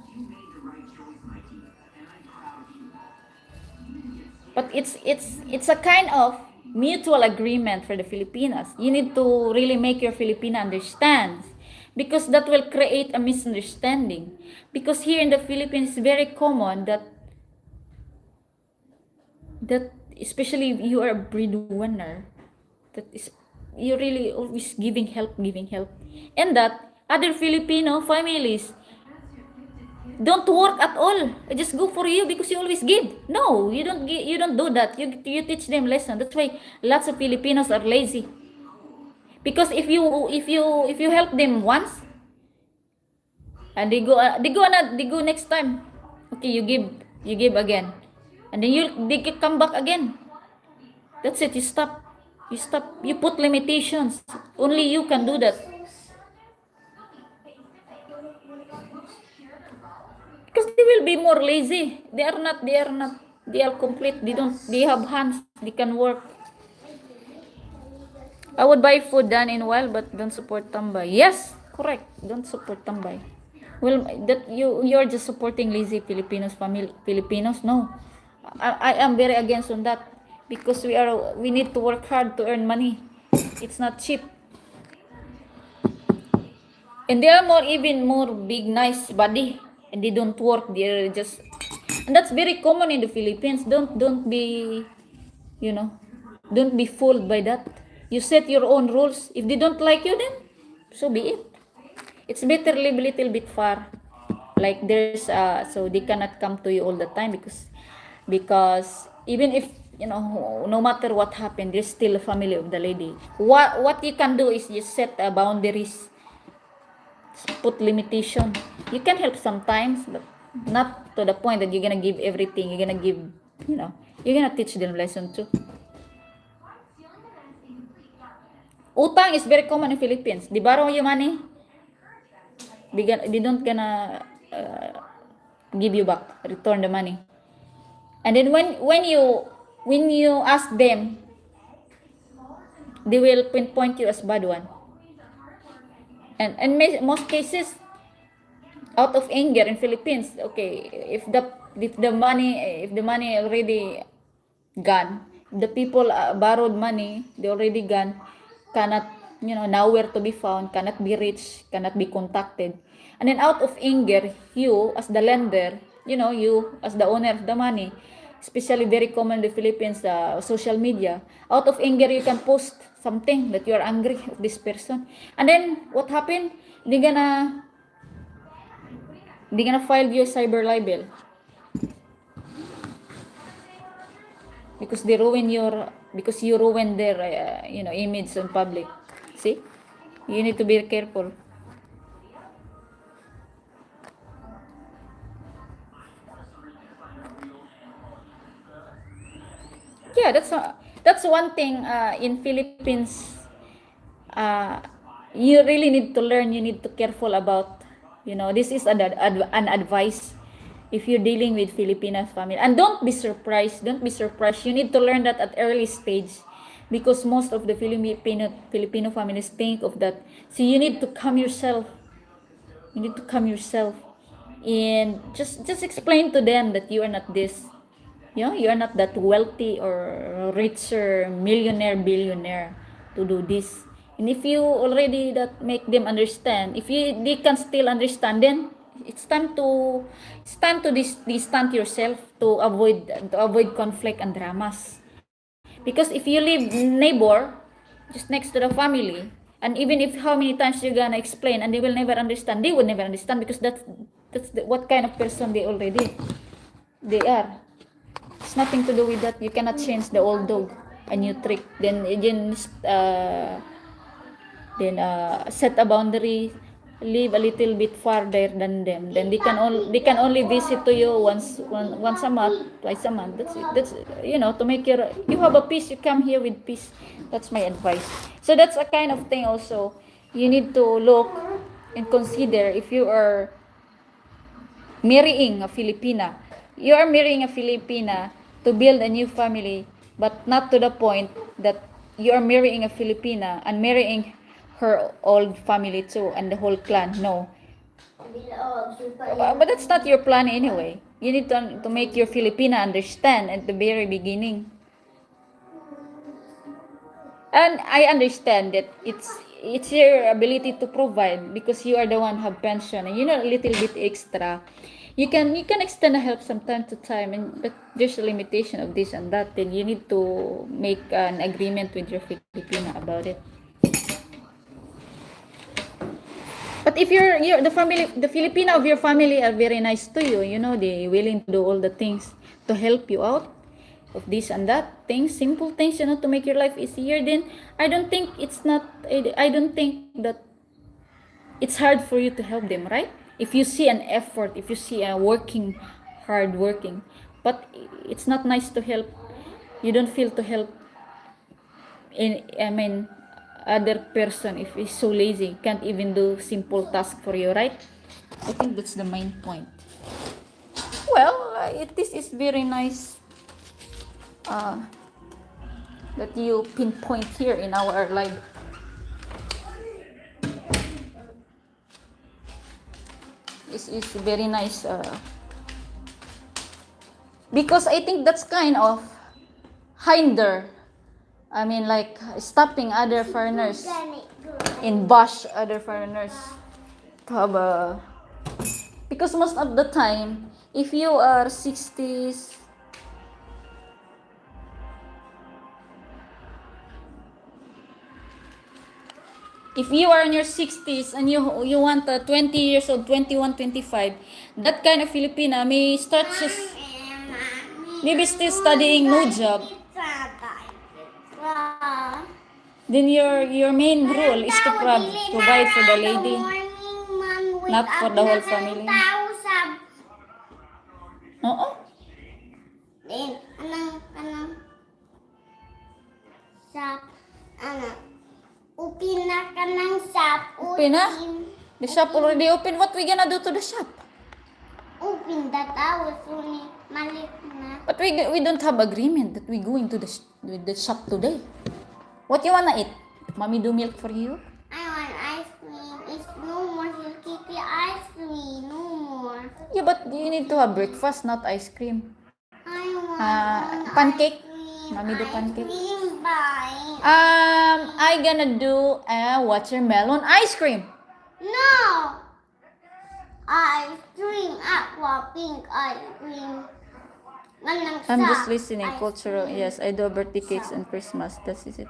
it's a kind of mutual agreement for the Filipinas. You need to really make your Filipina understand, because that will create a misunderstanding. Because here in the Philippines, it's very common that especially if you are a breadwinner, that is you're really always giving help, and that other Filipino families don't work at all. Just go for you because you always give. No, you don't give, you don't do that. You teach them lesson. That's why lots of Filipinos are lazy. Because if you help them once and they go next time. Okay, you give again. And then they come back again. That's it. You stop. You put limitations. Only you can do that. Because they will be more lazy. They are not. They are complete. They have hands. They can work. I would buy food done in wild, but don't support tambay. Yes, correct. Don't support tambay. Well, that you're just supporting lazy Filipinos. No, I am very against on that, because we need to work hard to earn money. It's not cheap. And they are even more big nice body, and they don't work. They're just And that's very common in the Philippines. Don't be, you know, don't be fooled by that. You set your own rules. If they don't like you, then so be it. It's better live a little bit far. Like there's so they cannot come to you all the time because even if no matter what happened, there's still a family of the lady. What you can do is just set boundaries, put limitation. You can help sometimes, but not to the point that you're gonna give everything. You're gonna give, you're gonna teach them lesson too. Utang is very common in Philippines. They borrow you money, they don't gonna give you back, return the money. And then when you ask them, they will pinpoint you as bad one. And most cases, out of anger in Philippines, okay, if the money already gone, the people borrowed money, they already gone, cannot, nowhere to be found, cannot be reached, cannot be contacted. And then out of anger, you as the lender, you as the owner of the money, especially very common in the Philippines, social media, out of anger you can post something that you are angry of this person. And then what happened? They gonna file you a cyber libel because you ruin their image in public. See, you need to be careful. Yeah, that's one thing in Philippines. uh, you really need to learn, you need to careful about, this is an advice if you're dealing with Filipino family. And don't be surprised, you need to learn that at early stage, because most of the Filipino families think of that. So you need to calm yourself and just explain to them that you are not this, you are not that wealthy or richer millionaire billionaire to do this. And if you already that make them understand, if they can still understand, then it's time to distance yourself to avoid conflict and dramas. Because if you live neighbor just next to the family, and even if how many times you're gonna explain and they will never understand, they will never understand, because what kind of person they are. It's nothing to do with that. You cannot change the old dog a new trick. Then set a boundary, live a little bit farther than them. Then they can only visit to you once a month, twice a month. That's it. That's to make you have a peace. You come here with peace. That's my advice. So that's a kind of thing also. You need to look and consider if you are marrying a Filipina. You are marrying a Filipina to build a new family, but not to the point that you are marrying a Filipina and marrying her old family too and the whole clan. No. But that's not your plan anyway. You need to make your Filipina understand at the very beginning. And I understand that it's your ability to provide, because you are the one have pension and a little bit extra. You can extend a help from time to time, but there's a limitation of this and that. Then you need to make an agreement with your Filipina about it. But if the Filipina of your family are very nice to you, they willing to do all the things to help you out of this and that things, simple things, to make your life easier, then I don't think that it's hard for you to help them, right? If you see an effort, if you see a hard working, but it's not nice to help. You don't feel to help other person if he's so lazy, can't even do simple task for you, right? I think that's the main point. Well, this is very nice that you pinpoint here in our live. This is very nice because I think that's kind of hinder, like stopping other foreigners and bash other foreigners to have because most of the time If you are 60s, if you are in your 60s and you want a 20 years old, 21, 25, that kind of Filipina may start just maybe still studying, no job. Then your main rule is to provide for the lady, not for the whole family. Oo. Then, sap, upin na ka ng sap, Open na? The shop already open. What we gonna do to the shop? upin that house, malit na. But we don't have agreement that we going to the shop today. What you wanna eat? Mommy do milk for you? I want ice cream. It's no more Kitty ice cream. No more. Yeah, but you need to have breakfast, not ice cream. I want Pancake? ice cream. Mommy do pancake? Ice cream, bye. I gonna do a watermelon ice cream. No! Ice cream. Aqua pink ice cream. I'm just listening. Cultural. Yes, I do birthday cakes and Christmas. That is it.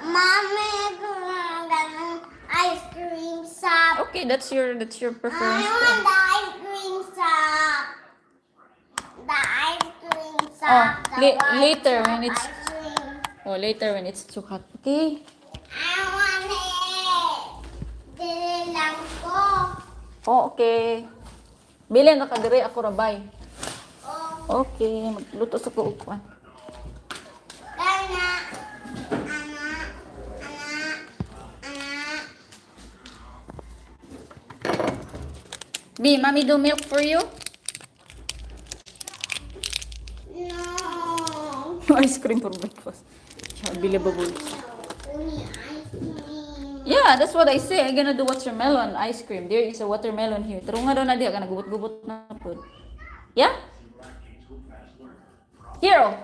Mommy, ice cream shop. Okay, that's your I preference. want the ice cream shop. The ice cream Oh, shop. The white later shop when it's ice cream. later when it's too hot. Okay. I want it. Dili lang ko. Oh, okay. Bilin ka kadire ako rabay. Oh, Okay, magluto sa kuukuan. kana. Anak. Anak. Anak. B, mommy do milk for you? No. Ice cream for breakfast. Unbelievable. Only ice cream. Yeah, that's what I say. I'm gonna do watermelon ice cream. There is a watermelon here. Taro nga daw na diya, kana gubot-gubot na po. Yeah? Hero.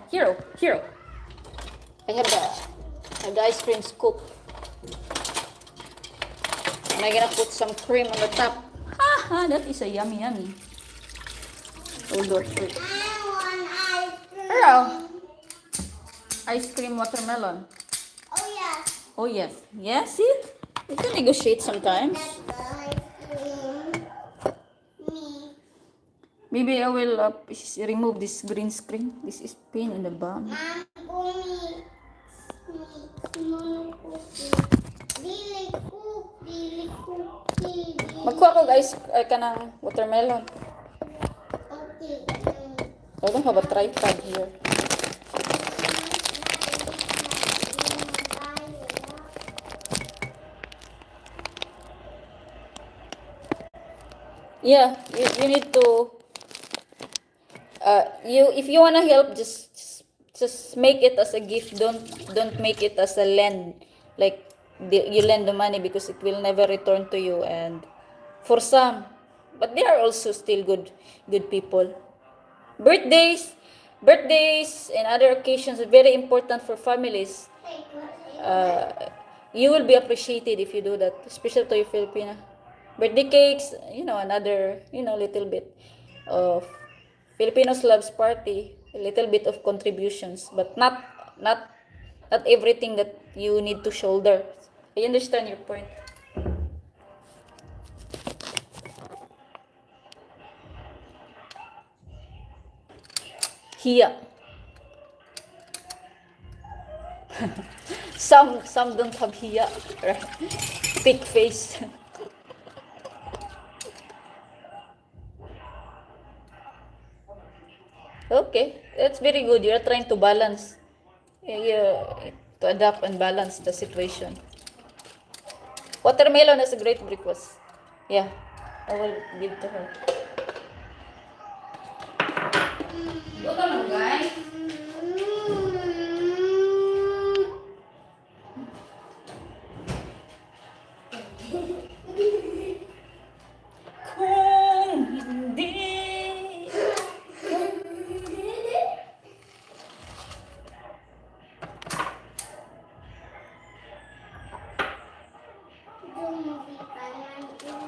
I have the ice cream scoop. And I'm gonna put some cream on the top. Haha, that is a yummy. Hold on. I want ice cream. Hero. Ice cream watermelon. Oh, yes. Oh yes. Yes, see? We can negotiate sometimes. That's ice cream. Me. Maybe I will remove this green screen. This is pain in the bum. Mami, small cookie. Dili cookie. Magkuha ko guys ka ng watermelon. Okay. I don't have a tripod here. Yeah, you need to if you wanna help, just make it as a gift. Don't make it as a lend, like you lend the money, because it will never return to you. And for some, but they are also still good people. Birthdays and other occasions are very important for families. You will be appreciated if you do that, especially to your Filipina. Birthday cakes, another, little bit of Filipinos loves party, a little bit of contributions, but not everything that you need to shoulder. I understand your point. Here. Some don't have here, right? Big face. Okay, that's very good. You're trying to balance, to adapt and balance the situation. Watermelon is a great breakfast. Yeah, I will give to her. Go come guys. Kung hindi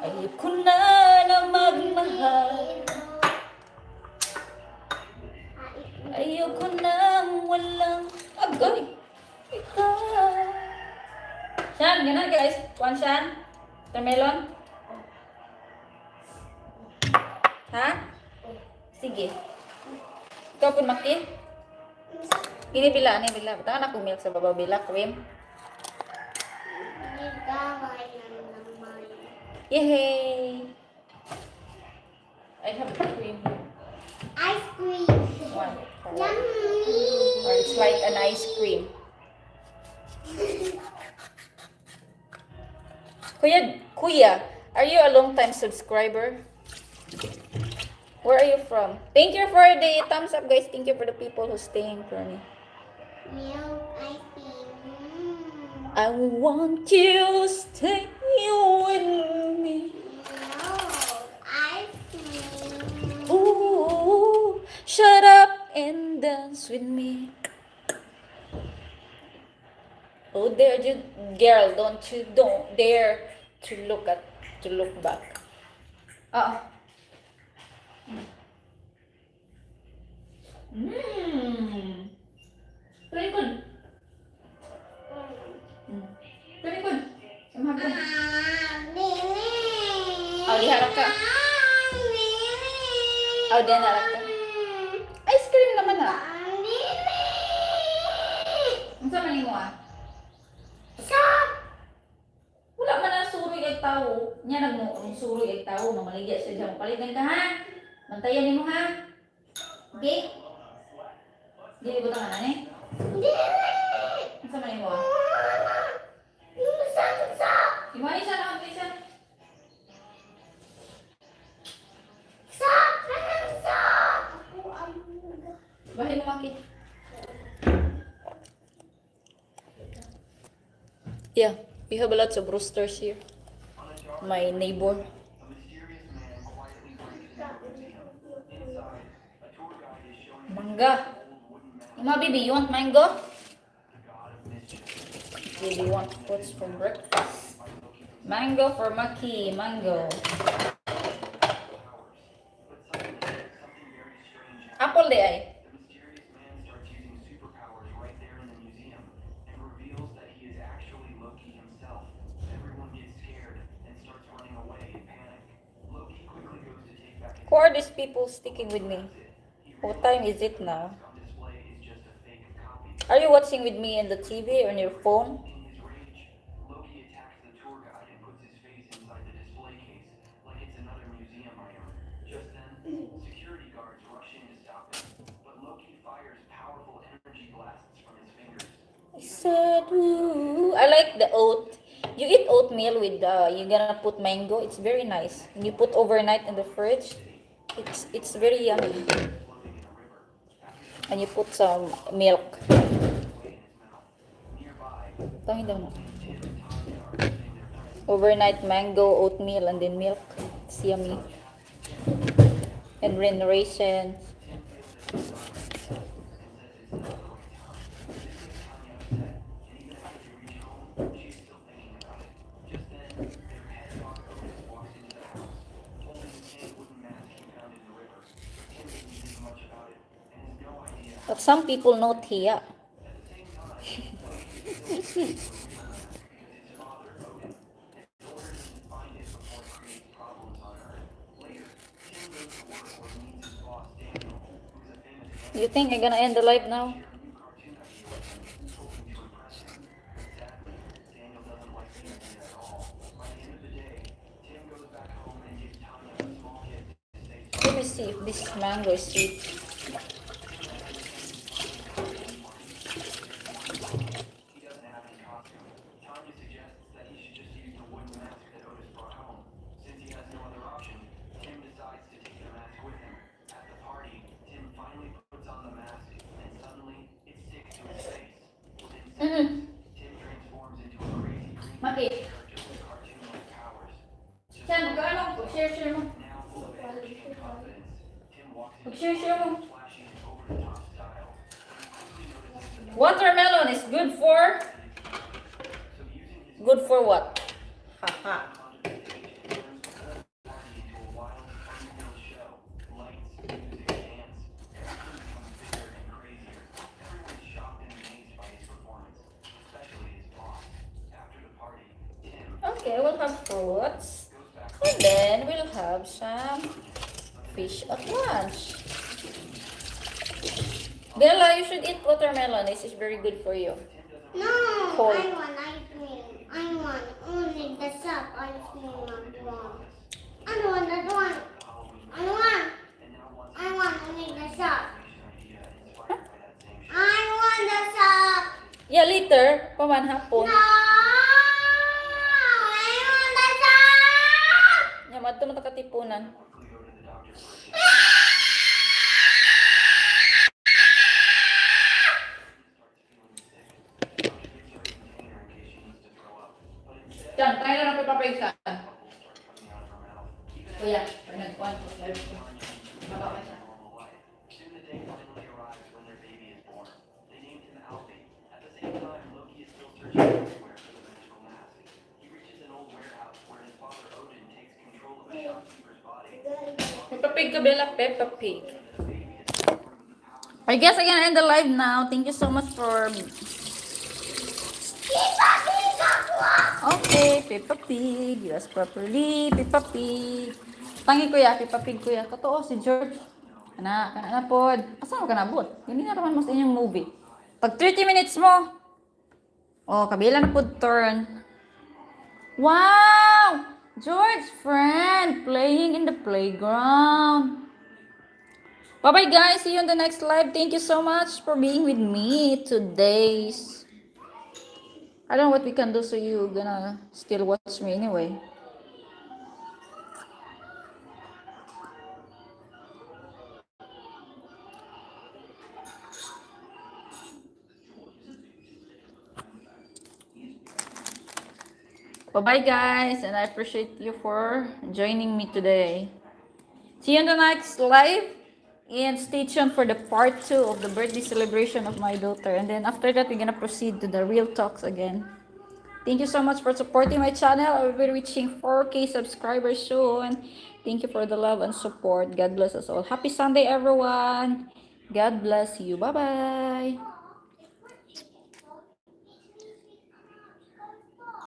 ayoko na magmahal. Ayoko nang walang agay. Ikaw. Shan, ganun guys. Kuan Shan. Watermelon. Ha? Sige. Ikaw pun Maki. Ini bila, ini bila. Tangan aku milk sa baba bila cream. Gamay na naman. Yay! I have cream. Ice cream. One. Yummy. Or it's like an ice cream. Kuya, are you a long time subscriber? Where are you from? Thank you for the thumbs up, guys. Thank you for the people who staying for me. Milk ice cream. I want you to stay with me. Milk ice cream. Ooh, shut up and dance with me. Oh, there you, girl, don't dare to look back. Very good. Very good. Mili. Oh, diharap ka. Mili. Oh, diharap ka. Ice cream naman ha. Mili. Ang sama mo ah. Stop. Wala man ang suroy ay tao. Nya nagmuong suroy ay tao. Mamaligya siya dyan. Palitan ka ha. Bantayan mo ha. Okay? Dili ko tangan eh. Mili. Ang sama mo ah. Stop. Imani siya na isa. Stop. Stop. Bahay mo Maki. Yeah, we have a lot of roosters here. My neighbor. Mangga. Ima baby, you want mango? Baby want fruits for breakfast. Mango for Maki, mango. Apple de ay. Who are these people sticking with me? What time is it now? Are you watching with me in the TV or on your phone? I said, ooh. I like the oat. You eat oatmeal with you're gonna put mango. It's very nice. And you put overnight in the fridge. It's very yummy. And you put some milk. Tawin daw na. Overnight mango, oatmeal, and then milk. It's yummy. And raisins. But some people not here. You think I'm gonna end the live now? Let me see if this mango is sweet. Maki. Sen, magkano? Share mo. Share mo. Watermelon is good for what? Haha. Okay, we'll have fruits. And then we'll have some fish at lunch. Bella, you should eat watermelon. This is very good for you. No, Cold. I want ice cream. I want only the soft ice cream. I don't want that one. I want only the soft. I want the soft. Yeah, later. Paman hapon. No, I want the soft. Yeah, madto mo ta katipunan. Diyan, tayo na lang pipapaisan. Kuya, pag nagkuhan ko, live ko. Baba ka siya. Peppa Pig ka, Bella. Peppa Pig. I guess I can end the live now. Thank you so much for... Okay, Peppa Pig. Yes, properly. Peppa Pig. Tangi kuya, Peppa Pig kuya. Totoo, si George. Kana pod. Asa mo ka nabot? Hindi na naman mas inyong movie. Pag 30 minutes mo. Oh, kabila na pod turn. Wow! George friend playing in the playground. Bye-bye guys. See you on the next live. Thank you so much for being with me today's. I don't know what we can do so you gonna still watch me anyway. Bye-bye guys, and I appreciate you for joining me today. See you in the next live, and stay tuned for the part 2 of the birthday celebration of my daughter. And then after that, we're gonna proceed to the real talks again. Thank you so much for supporting my channel. I will be reaching 4K subscribers soon. Thank you for the love and support. God bless us all. Happy Sunday, everyone. God bless you. Bye-bye.